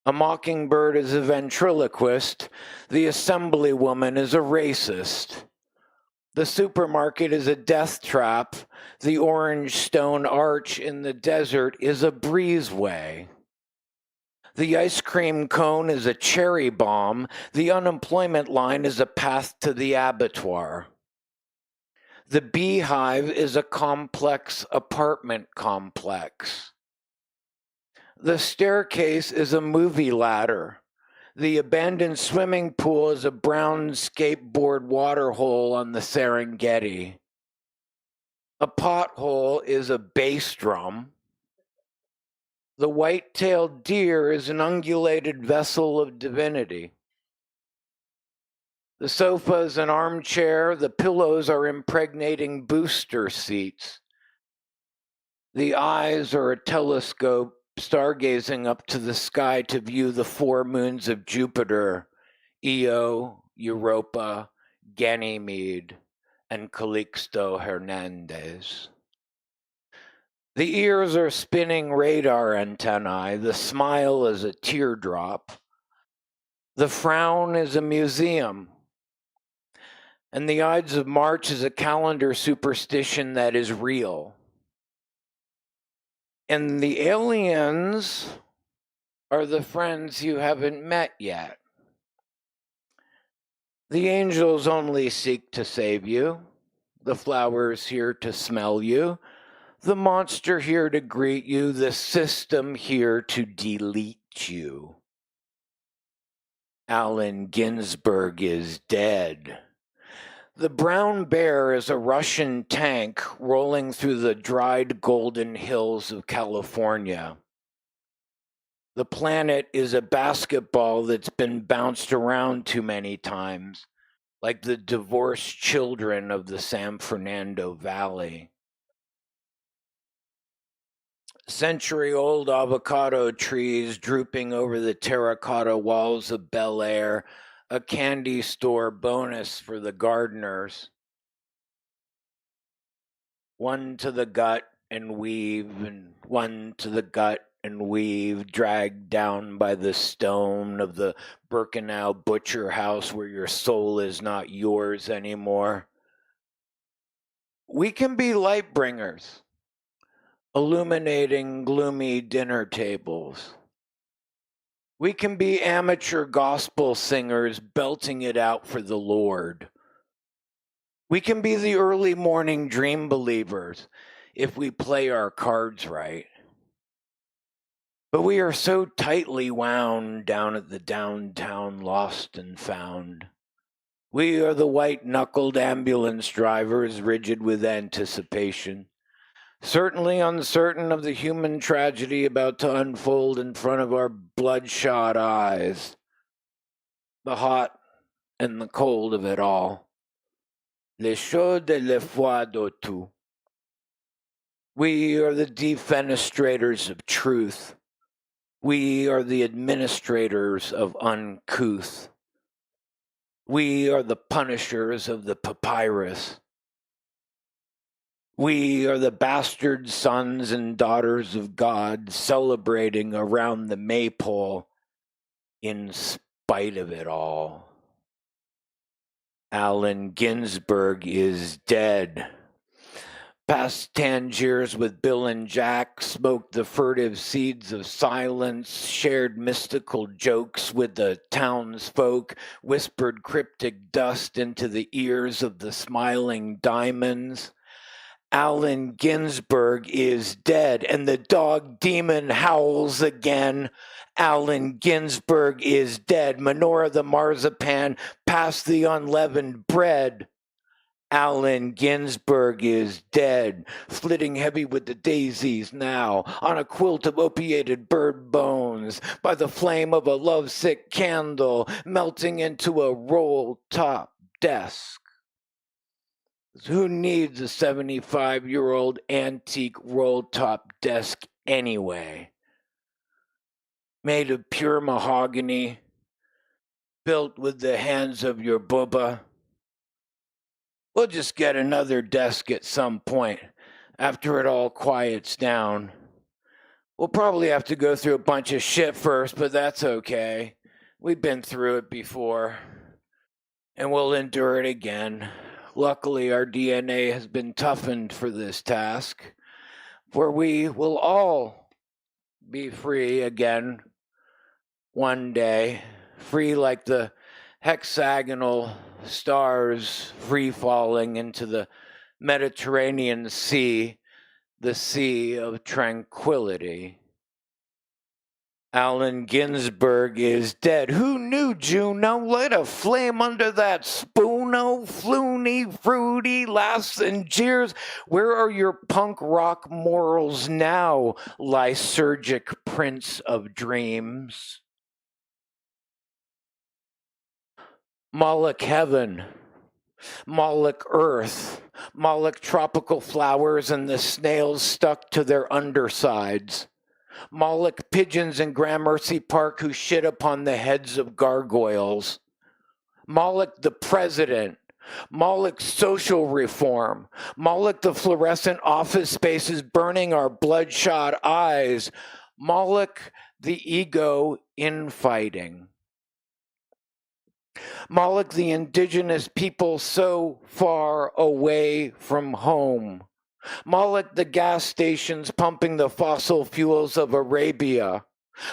[SPEAKER 9] A mockingbird is a ventriloquist. The assemblywoman is a racist. The supermarket is a death trap. The orange stone arch in the desert is a breezeway. The ice cream cone is a cherry bomb. The unemployment line is a path to the abattoir. The beehive is a complex apartment complex. The staircase is a movie ladder. The abandoned swimming pool is a brown skateboard waterhole on the Serengeti. A pothole is a bass drum. The white-tailed deer is an ungulated vessel of divinity. The sofa is an armchair. The pillows are impregnating booster seats. The eyes are a telescope stargazing up to the sky to view the 4 moons of Jupiter, Io, Europa, Ganymede, and Calixto Hernandez. The ears are spinning radar antennae. The smile is a teardrop. The frown is a museum. And the Ides of March is a calendar superstition that is real. And the aliens are the friends you haven't met yet. The angels only seek to save you. The flowers here to smell you. The monster here to greet you. The system here to delete you. Allen Ginsberg is dead. The brown bear is a Russian tank rolling through the dried golden hills of California. The planet is a basketball that's been bounced around too many times, like the divorced children of the San Fernando Valley. Century-old avocado trees drooping over the terracotta walls of Bel Air, a candy store bonus for the gardeners. One to the gut and weave, and one to the gut and weave, dragged down by the stone of the Birkenau butcher house where your soul is not yours anymore. We can be light bringers, illuminating gloomy dinner tables. We can be amateur gospel singers belting it out for the Lord. We can be the early morning dream believers if we play our cards right. But we are so tightly wound down at the downtown lost and found. We are the white-knuckled ambulance drivers, rigid with anticipation, certainly uncertain of the human tragedy about to unfold in front of our bloodshot eyes. The hot and the cold of it all. Le chaud et le froid de tout. We are the defenestrators of truth. We are the administrators of uncouth. We are the punishers of the papyrus. We are the bastard sons and daughters of God celebrating around the maypole in spite of it all. Allen Ginsberg is dead. Past Tangiers with Bill and Jack, smoked the furtive seeds of silence, shared mystical jokes with the townsfolk, whispered cryptic dust into the ears of the smiling diamonds. Allen Ginsberg is dead, and the dog demon howls again. Allen Ginsberg is dead. Menorah the marzipan passed the unleavened bread. Allen Ginsberg is dead, flitting heavy with the daisies now, on a quilt of opiated bird bones, by the flame of a lovesick candle, melting into a roll-top desk. Who needs a 75-year-old antique roll-top desk anyway? Made of pure mahogany, built with the hands of your bubba. We'll just get another desk at some point, after it all quiets down. We'll probably have to go through a bunch of shit first, but that's okay. We've been through it before, and we'll endure it again. Luckily, our DNA has been toughened for this task, for we will all be free again one day, free like the hexagonal stars free falling into the Mediterranean Sea, the sea of tranquility. Allen Ginsberg is dead. Who knew, Juno? Light a flame under that spoono, floony, fruity, laughs and jeers. Where are your punk rock morals now, lysergic prince of dreams? Moloch heaven, Moloch earth, Moloch tropical flowers and the snails stuck to their undersides. Moloch pigeons in Gramercy Park who shit upon the heads of gargoyles. Moloch the president. Moloch social reform. Moloch the fluorescent office spaces burning our bloodshot eyes. Moloch the ego infighting. Moloch the indigenous people so far away from home. Moloch the gas stations pumping the fossil fuels of Arabia.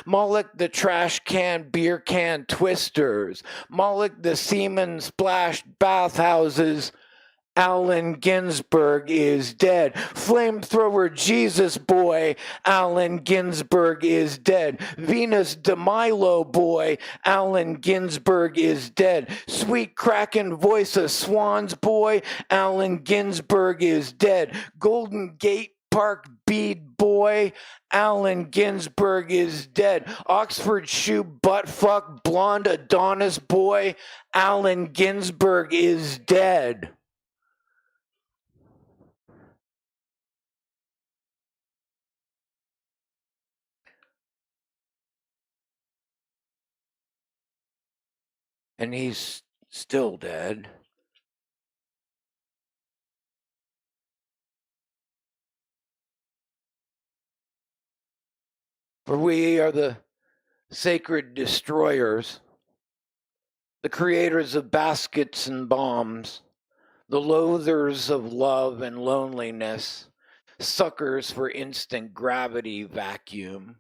[SPEAKER 9] Moloch the trash can, beer can twisters. Moloch the semen splashed bathhouses. Allen Ginsberg is dead. Flamethrower Jesus boy, Allen Ginsberg is dead. Venus de Milo boy, Allen Ginsberg is dead. Sweet Kraken voice of Swans boy, Allen Ginsberg is dead. Golden Gate Park bead boy, Allen Ginsberg is dead. Oxford shoe buttfuck blonde Adonis boy, Allen Ginsberg is dead. And he's still dead. For we are the sacred destroyers, the creators of baskets and bombs, the loathers of love and loneliness, suckers for instant gravity vacuum.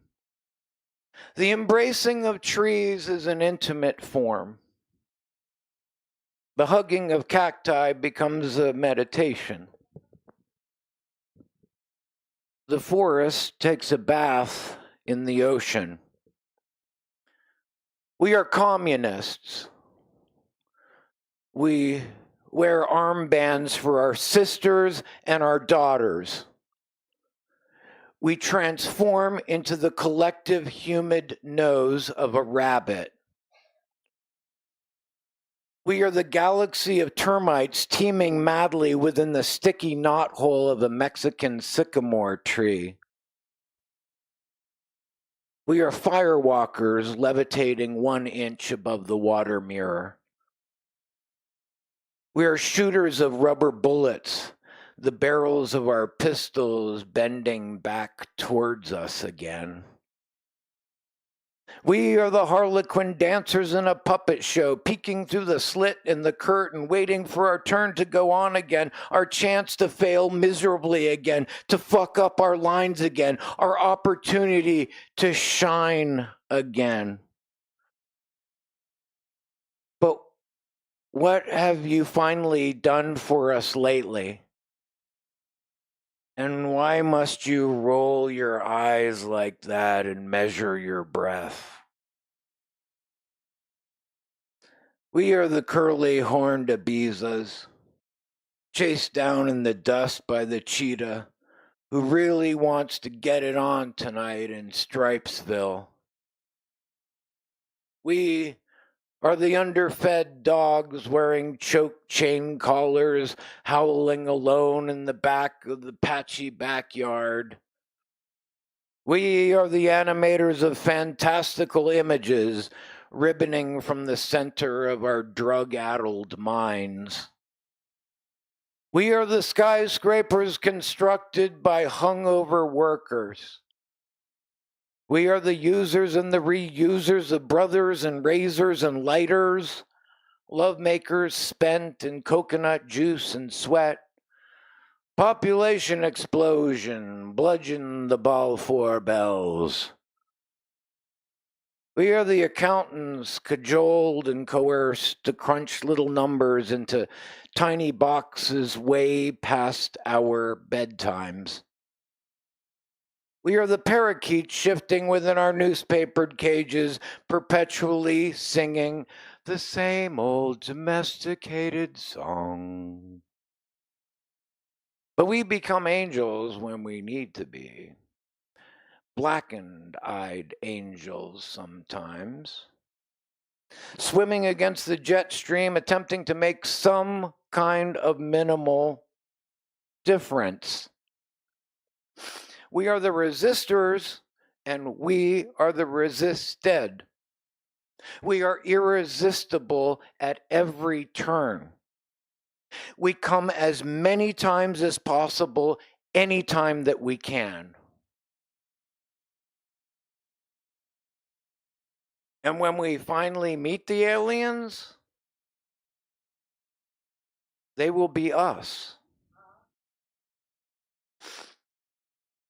[SPEAKER 9] The embracing of trees is an intimate form. The hugging of cacti becomes a meditation. The forest takes a bath in the ocean. We are communists. We wear armbands for our sisters and our daughters. We transform into the collective humid nose of a rabbit. We are the galaxy of termites teeming madly within the sticky knothole of a Mexican sycamore tree. We are firewalkers levitating 1 inch above the water mirror. We are shooters of rubber bullets, the barrels of our pistols bending back towards us again. We are the harlequin dancers in a puppet show, peeking through the slit in the curtain, waiting for our turn to go on again, our chance to fail miserably again, to fuck up our lines again, our opportunity to shine again. But what have you finally done for us lately? And why must you roll your eyes like that and measure your breath? We are the curly horned Ibizas, chased down in the dust by the cheetah, who really wants to get it on tonight in Stripesville. We are the underfed dogs wearing choke chain collars, howling alone in the back of the patchy backyard. We are the animators of fantastical images, ribboning from the center of our drug-addled minds. We are the skyscrapers constructed by hungover workers. We are the users and the reusers of brothers and razors and lighters, lovemakers spent in coconut juice and sweat. Population explosion, bludgeon the Balfour bells. We are the accountants cajoled and coerced to crunch little numbers into tiny boxes way past our bedtimes. We are the parakeets shifting within our newspapered cages, perpetually singing the same old domesticated song. But we become angels when we need to be. Blackened-eyed angels sometimes. Swimming against the jet stream, attempting to make some kind of minimal difference. We are the resistors, and we are the resisted. We are irresistible at every turn. We come as many times as possible, anytime that we can. And when we finally meet the aliens, they will be us.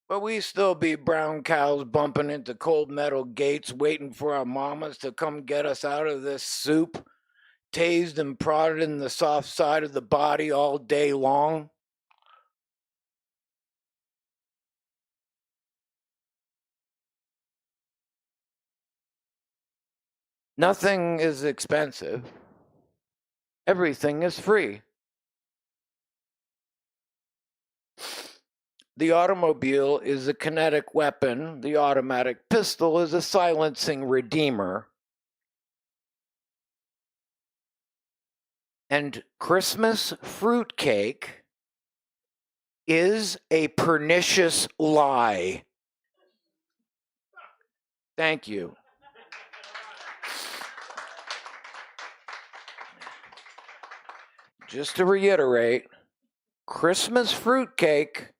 [SPEAKER 9] But we still be brown cows bumping into cold metal gates, waiting for our mamas to come get us out of this soup, tased and prodded in the soft side of the body all day long. Nothing is expensive. Everything is free. The automobile is a kinetic weapon. The automatic pistol is a silencing redeemer. And Christmas fruitcake is a pernicious lie. Thank you. Just to reiterate, Christmas fruitcake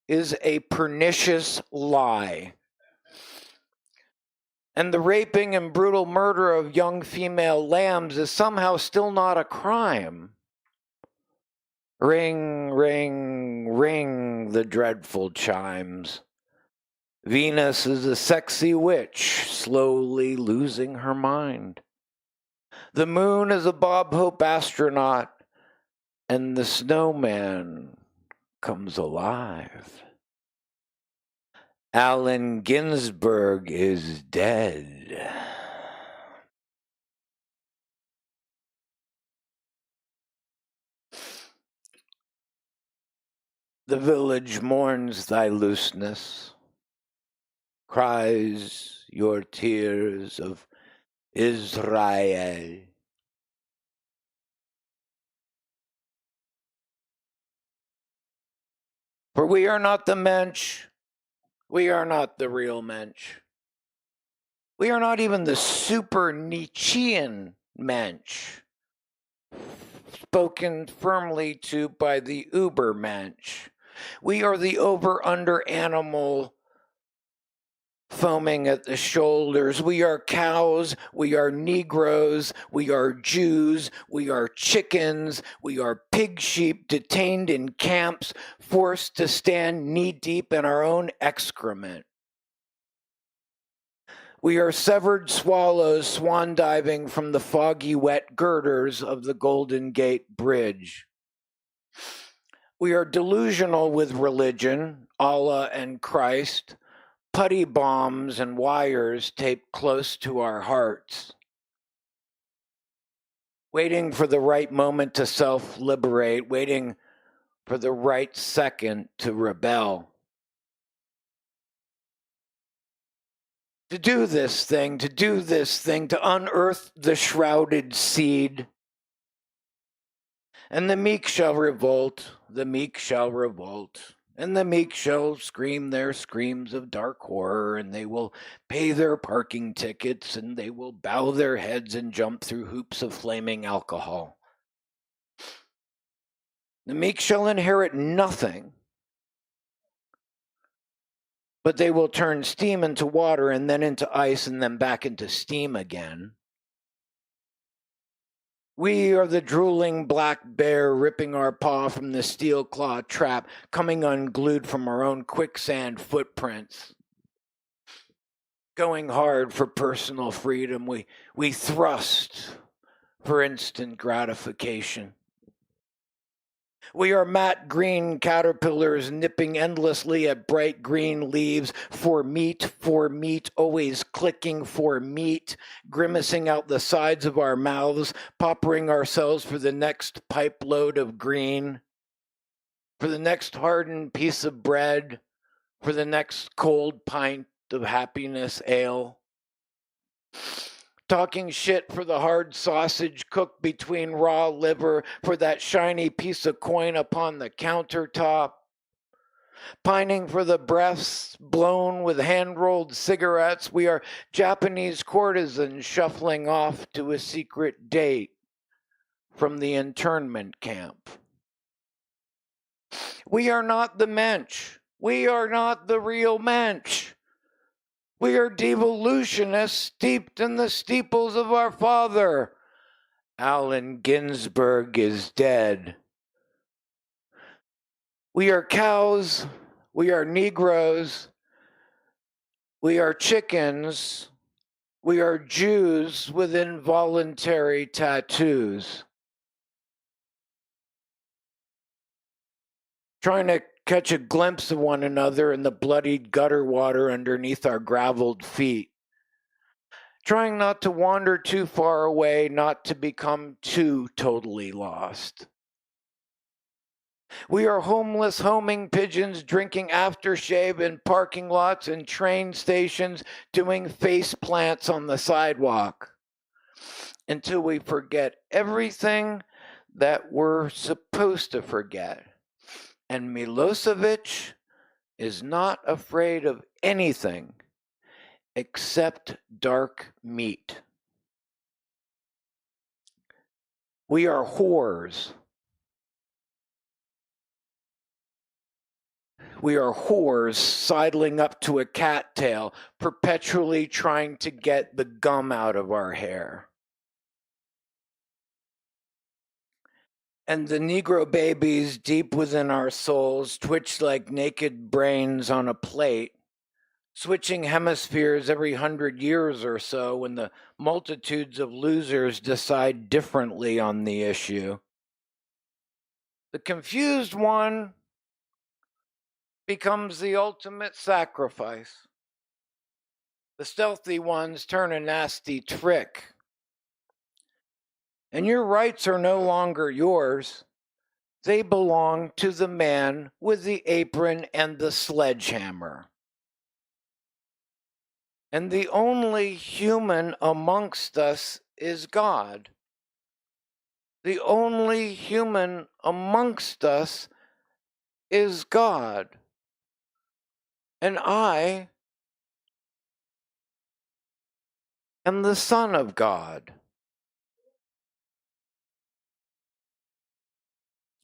[SPEAKER 9] is a pernicious lie. And the raping and brutal murder of young female lambs is somehow still not a crime. Ring, ring, ring the dreadful chimes. Venus is a sexy witch, slowly losing her mind. The moon is a Bob Hope astronaut, and the snowman comes alive. Allen Ginsberg is dead. The village mourns thy looseness, cries your tears of Israel. For we are not the mensch, we are not the real mensch. We are not even the super Nietzschean mensch, spoken firmly to by the uber mensch. We are the over-under animal foaming at the shoulders. We are cows, we are Negroes, we are Jews, we are chickens, we are pig sheep detained in camps, forced to stand knee-deep in our own excrement. We are severed swallows swan diving from the foggy, wet girders of the Golden Gate Bridge. We are delusional with religion, Allah and Christ, putty bombs and wires taped close to our hearts, waiting for the right moment to self-liberate, waiting for the right second to rebel. To do this thing, to unearth the shrouded seed. And the meek shall revolt, the meek shall revolt, and the meek shall scream their screams of dark horror, and they will pay their parking tickets, and they will bow their heads and jump through hoops of flaming alcohol. The meek shall inherit nothing, but they will turn steam into water and then into ice and then back into steam again. We are the drooling black bear ripping our paw from the steel claw trap, coming unglued from our own quicksand footprints. Going hard for personal freedom, we thrust for instant gratification. We are matte green caterpillars nipping endlessly at bright green leaves for meat, always clicking for meat, grimacing out the sides of our mouths, poppering ourselves for the next pipe load of green, for the next hardened piece of bread, for the next cold pint of happiness ale. Talking shit for the hard sausage cooked between raw liver, for that shiny piece of coin upon the countertop. Pining for the breaths blown with hand-rolled cigarettes, we are Japanese courtesans shuffling off to a secret date from the internment camp. We are not the mensch. We are not the real mensch. We are devolutionists steeped in the steeples of our father. Allen Ginsberg is dead. We are cows. We are Negroes. We are chickens. We are Jews with involuntary tattoos. Trying to catch a glimpse of one another in the bloodied gutter water underneath our graveled feet. Trying not to wander too far away, not to become too totally lost. We are homeless homing pigeons drinking aftershave in parking lots and train stations, doing face plants on the sidewalk. Until we forget everything that we're supposed to forget. And Milosevic is not afraid of anything except dark meat. We are whores. We are whores sidling up to a cattail, perpetually trying to get the gum out of our hair. And the Negro babies deep within our souls twitch like naked brains on a plate, switching hemispheres every 100 years or so when the multitudes of losers decide differently on the issue. The confused one becomes the ultimate sacrifice. The stealthy ones turn a nasty trick. And your rights are no longer yours. They belong to the man with the apron and the sledgehammer. And the only human amongst us is God. The only human amongst us is God. And I am the Son of God.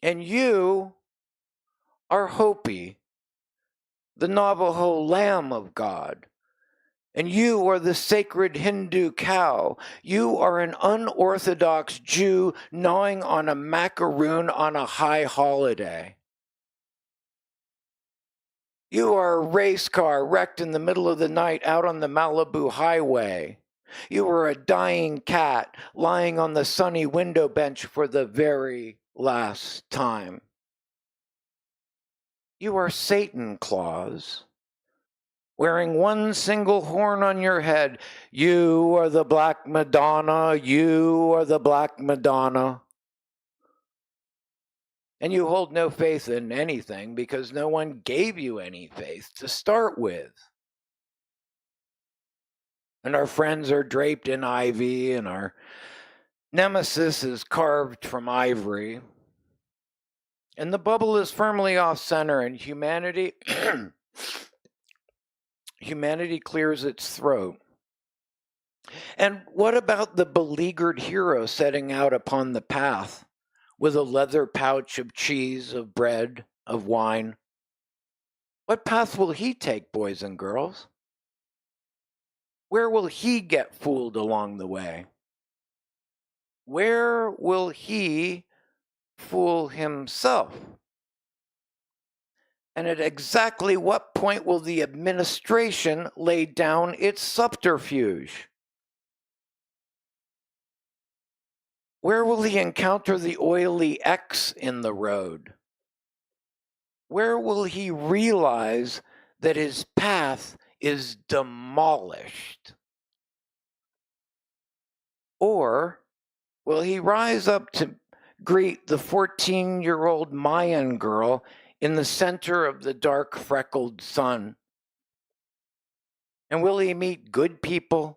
[SPEAKER 9] And you are Hopi, the Navajo Lamb of God. And you are the sacred Hindu cow. You are an unorthodox Jew gnawing on a macaroon on a high holiday. You are a race car wrecked in the middle of the night out on the Malibu highway. You are a dying cat lying on the sunny window bench for the very last time. You are Satan Claus, wearing one single horn on your head. You are the Black Madonna. You are the Black Madonna. And you hold no faith in anything because no one gave you any faith to start with. And our friends are draped in ivy, and our nemesis is carved from ivory. And the bubble is firmly off center, and humanity clears its throat. And what about the beleaguered hero setting out upon the path with a leather pouch of cheese, of bread, of wine? What path will he take, boys and girls? Where will he get fooled along the way? Where will he fool himself? And at exactly what point will the administration lay down its subterfuge? Where will he encounter the oily X in the road? Where will he realize that his path is demolished? Or will he rise up to greet the 14-year-old Mayan girl in the center of the dark freckled sun? And will he meet good people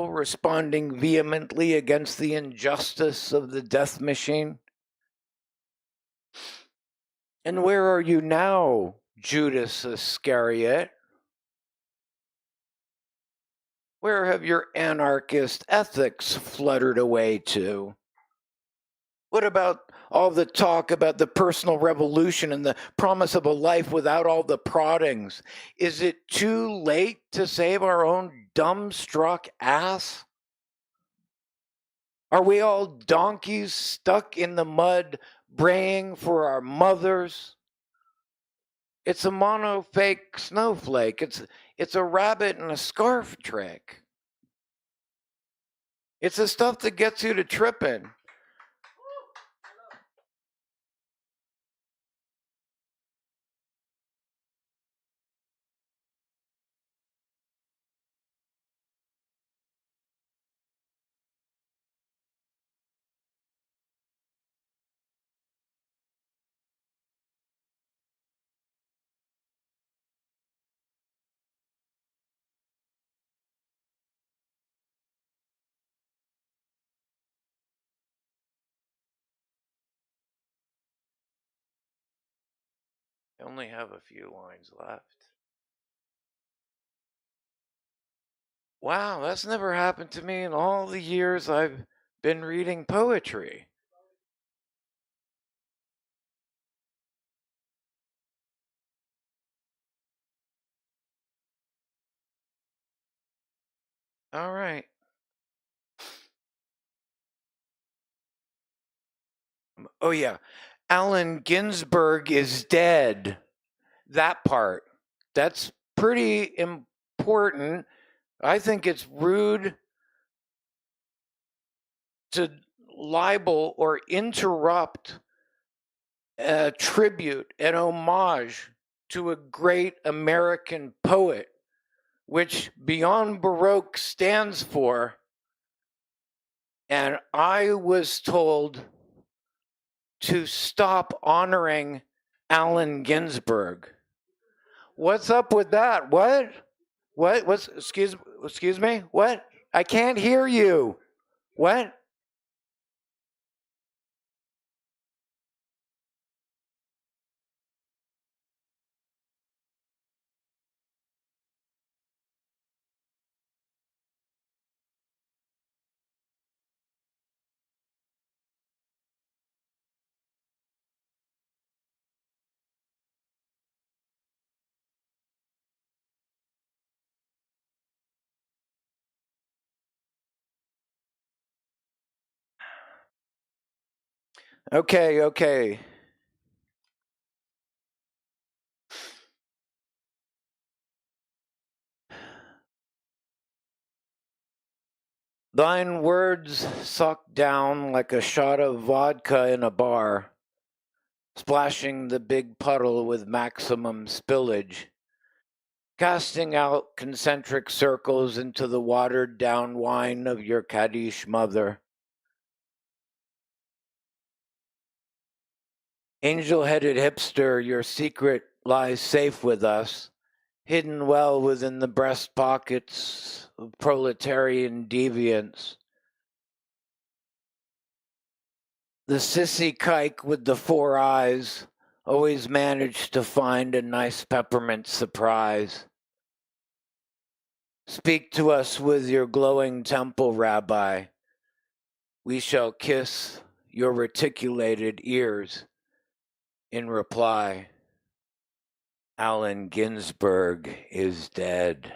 [SPEAKER 9] responding vehemently against the injustice of the death machine? And where are you now, Judas Iscariot? Where have your anarchist ethics fluttered away to? What about all the talk about the personal revolution and the promise of a life without all the proddings? Is it too late to save our own dumbstruck ass? Are we all donkeys stuck in the mud braying for our mothers? It's a mono fake snowflake. It's a rabbit in a scarf trick. It's the stuff that gets you to tripping. I only have a few lines left. Wow, that's never happened to me in all the years I've been reading poetry. All right. Oh, yeah. Allen Ginsberg is dead. That part. That's pretty important. I think it's rude to libel or interrupt a tribute, an homage to a great American poet, which Beyond Baroque stands for. And I was told to stop honoring Allen Ginsberg. What's up with that? What? What's excuse me? What? I can't hear you. What? Okay. Thine words suck down like a shot of vodka in a bar, splashing the big puddle with maximum spillage, casting out concentric circles into the watered down wine of your Kaddish mother. Angel-headed hipster, your secret lies safe with us, hidden well within the breast pockets of proletarian deviance. The sissy kike with the 4 eyes always managed to find a nice peppermint surprise. Speak to us with your glowing temple, Rabbi. We shall kiss your reticulated ears in reply. Allen Ginsberg is dead.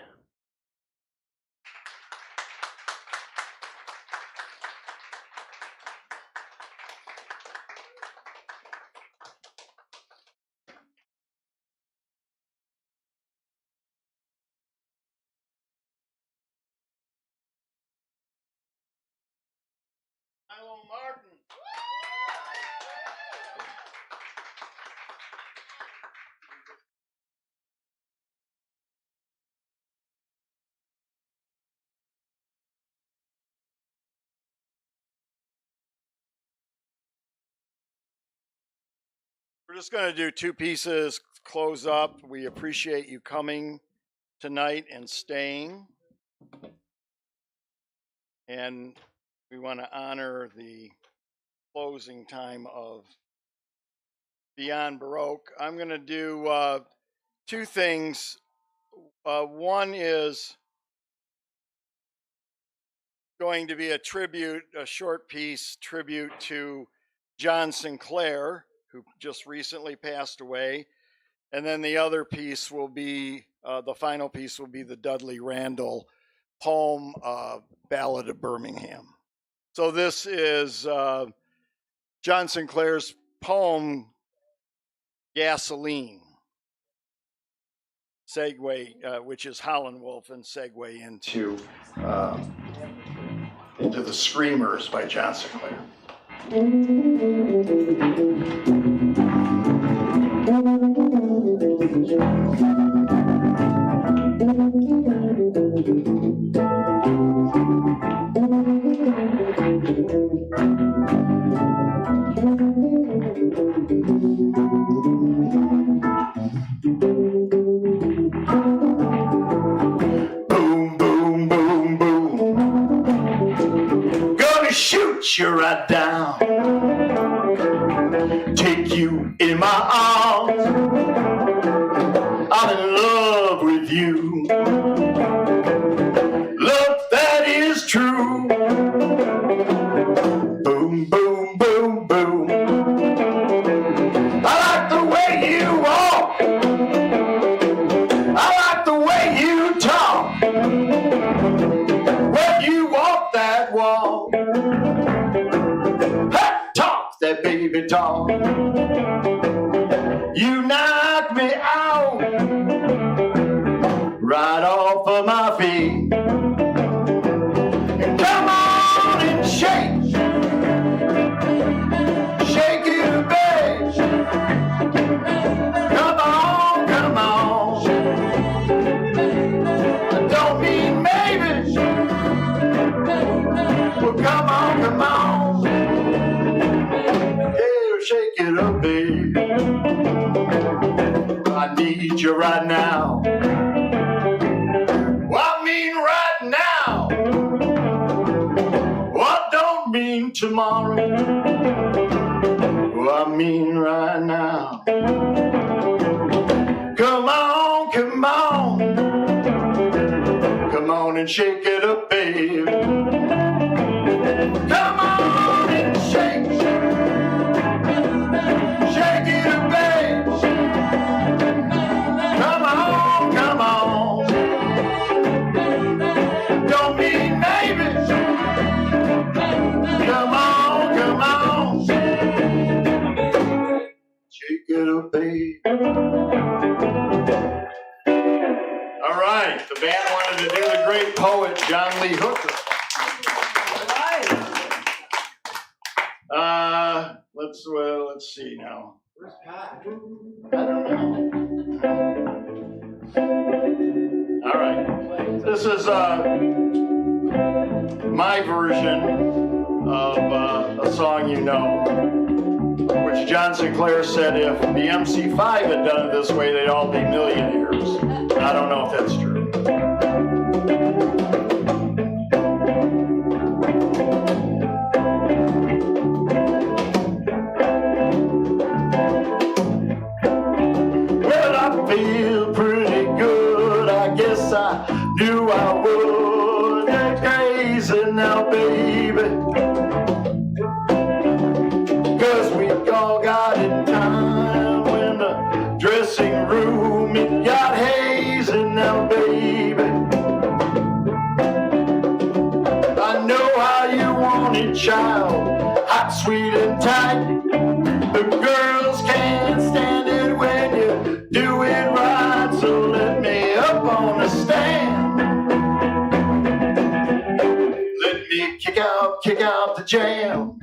[SPEAKER 2] Milo Martin. We're just going to do 2 pieces, close up. We appreciate you coming tonight and staying. And we want to honor the closing time of Beyond Baroque. I'm going to do 2 things. One is going to be a tribute, a short piece tribute to John Sinclair, who just recently passed away. And then the other piece will be, the final piece will be the Dudley Randall poem, Ballad of Birmingham. So this is John Sinclair's poem, Gasoline. Segue, which is Howlin' Wolf, and segue into The Screamers by John Sinclair. Boom, boom, boom, boom. Gonna shoot you right down. Take you in my arms. I'm in love with you. Love that is true. Boom, boom, boom, boom. I like the way you walk. I like the way you talk. Hey, talk that baby talk. You knock me out right off of my feet. And come on and shake, shake it, babe. Come on, come on. I don't mean maybe. Well, come on, come on. Yeah, shake it up, babe. I need you right now. Well, I mean right now. Well, I don't mean tomorrow. Well, I mean right now. Come on, come on. Come on and shake it up, baby. Come on and shake. Shake it up, baby. Come on, come on. Don't mean maybe. Come on, come on. Shake it up, baby. All right, the band wanted to do the great poet John Lee Hooker. Let's see now. Where's Pat? I don't know. All right, this is my version of a song you know, which John Sinclair said if the MC5 had done it this way, they'd all be millionaires. I don't know if that's true. Well, I feel pretty good. I guess I knew I would. Get crazy now, baby. 'Cause we all got in time when the dressing room it got hazy now, baby. I know how you want it, child, hot, sweet, and tight. The girls can't stand it when you do it right, so let me up on the stand. Let me kick out the jam.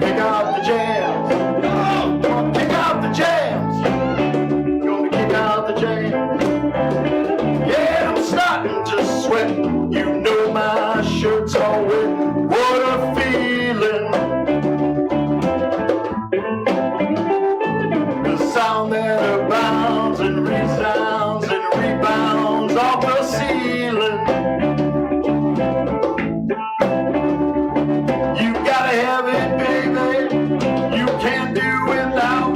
[SPEAKER 2] Kick out the jams. Kick out the jams. Gonna kick out the jams. Yeah, I'm starting to sweat. You know my shirt's all wet. What a feeling. The sound that abounds and resounds and rebounds off the ceiling. You gotta have it, baby. You can't do without.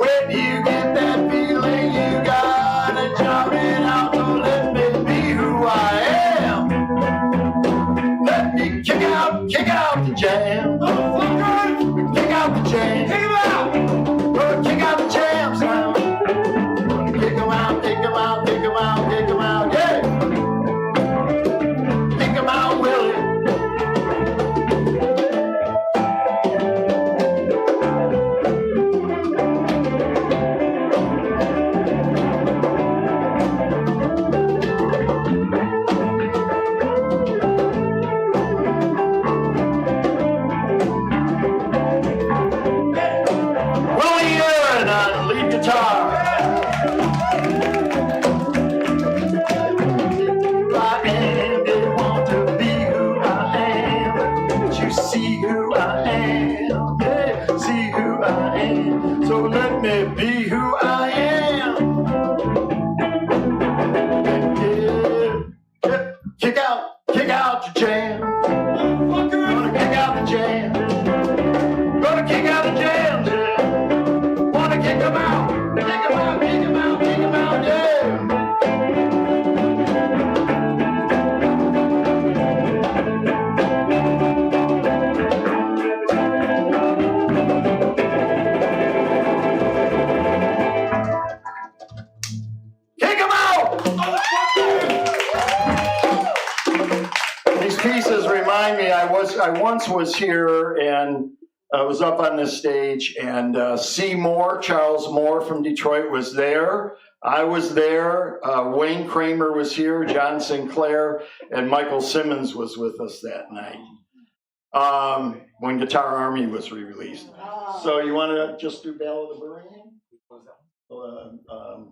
[SPEAKER 2] When you get that feeling, you gotta jump it out. So let me be who I am. Let me kick out the jam. Kick out the jam. Kick 'em out. Kick out the jams now. Kick 'em out, kick 'em out, kick 'em out, kick 'em out, yeah. Kick 'em out, Willie. Willie Aaron on lead guitar. I am, didn't want to be who I am. But you see who I am, yeah, see who I am. So let me be who I am. Yeah. Kick out the jam. Gonna kick out the jam. Gonna kick out the jams, yeah. Wanna kick 'em out. Kick 'em out, kick 'em out, kick 'em out, yeah. Kick 'em out! These pieces remind remind me, I once was here and I was up on this stage, and Charles Moore from Detroit was there. I was there. Wayne Kramer was here. John Sinclair and Michael Simmons was with us that night when Guitar Army was re-released. So you want to just do Ballad of Birmingham? Doom,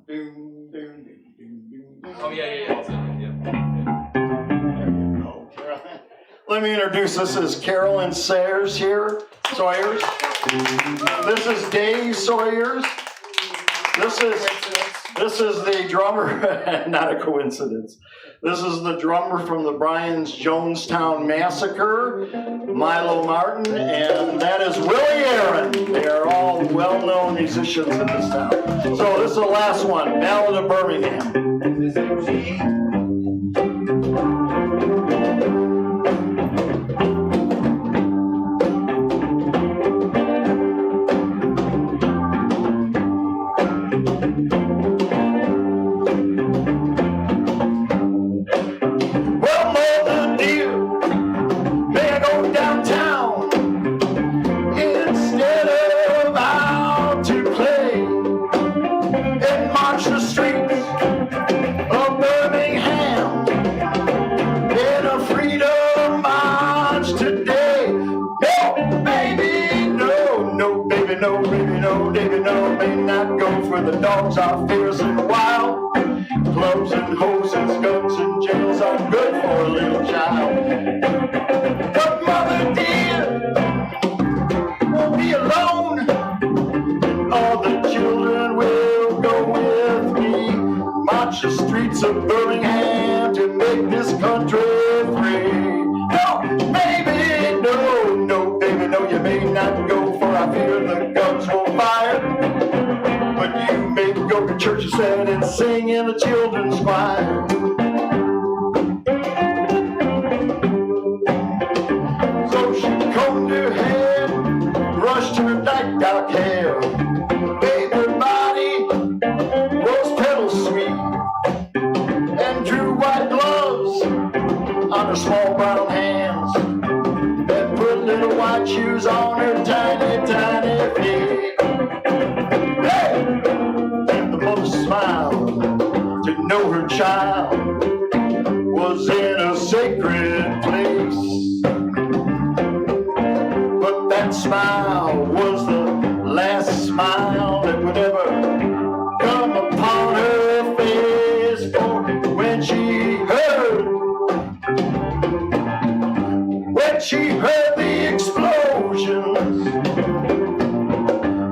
[SPEAKER 2] doom, doom, doom, doom.
[SPEAKER 1] Oh, yeah.
[SPEAKER 2] There you go, Carolyn. Let me introduce, this is Carolyn Sawyers here. Sawyers. This is Dave Sawyers. This is the drummer, not a coincidence. This is the drummer from the Brian's Jonestown Massacre, Milo Martin, and that is Willie Aaron. They are all well-known musicians in this town. So this is the last one, Ballad of Birmingham. The dogs are fierce and wild. Clubs and hoses, guns and jails are good for a little child. But mother dear won't be alone. All the children will go with me. March the streets of Birmingham to make this country free. No, baby, no, baby, no, you may not go, for I fear the guns will fire. But you may go to church instead and sing in the children's choir. So she combed her hair, brushed her dark hair. Baby body rose petals sweet, and drew white gloves on her small brown hands, and put little white shoes on her tiny, tiny feet. Smiled to know her child was in a sacred place. But that smile was the last smile that would ever come upon her face. For when she heard the explosions,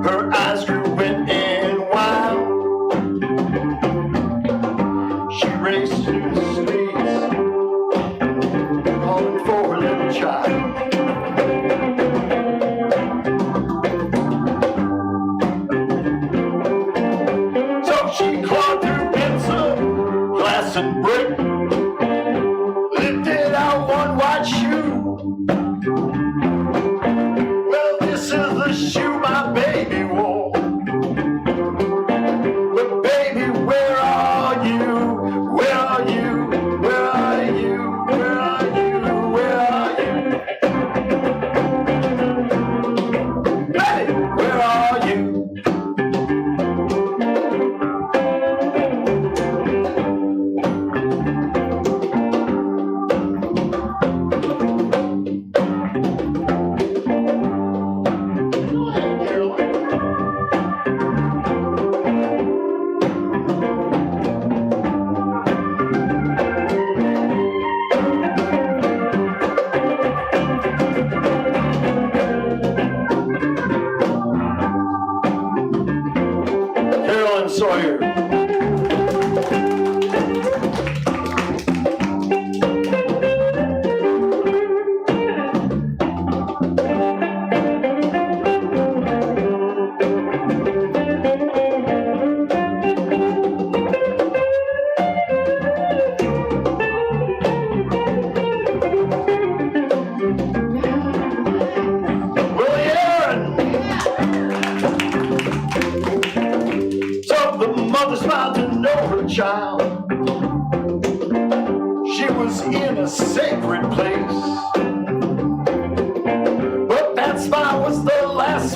[SPEAKER 2] her eyes grew wet and wild. Raced through the streets, calling for a little child. So she clawed through bits of glass and brick, lifted out one white shoe. Well, this is the shoe my baby wore. But baby, where are you? Where are you? Where are you? Where are you? Where are you?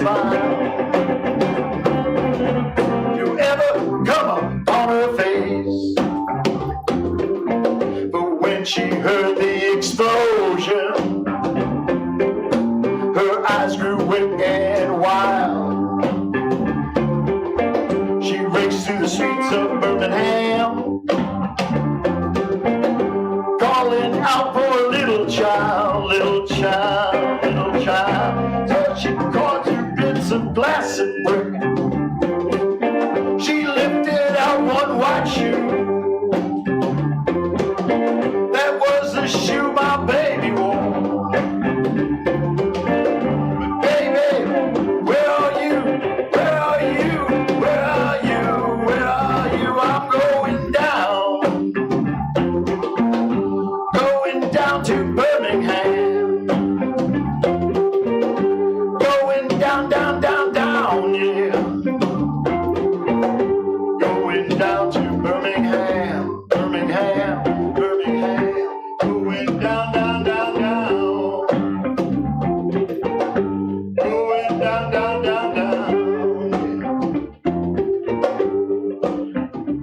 [SPEAKER 2] smile to ever come upon her face. But when she heard the explosion, her eyes grew wet and wild. She raced through the streets of Birmingham, calling out for a little child, little child, little child. So she caught 2 bits of glass and brick. She lifted out one white shoe. That was the shoe my baby wore. But baby, where are you? Where are you? Where are you? Where are you? I'm going down to Birmingham. Going down, down, down, down, yeah. Going down to Birmingham, Birmingham, Birmingham. Going down, down, down, down. Going down, down, down, down.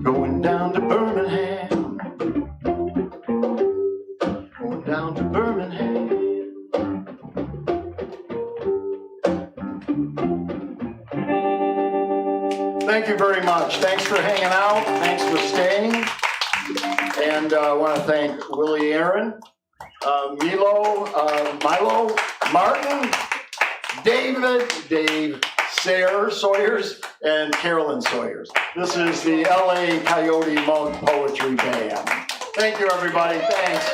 [SPEAKER 2] Going down to Birmingham. Going down to Birmingham. Thank you very much. Thanks for hanging out. Thanks for staying. And I want to thank Willie Aaron, Milo, Martin, Dave Sawyers, and Carolyn Sawyers. This is the LA Coyote Monk Poetry Band. Thank you, everybody. Thanks.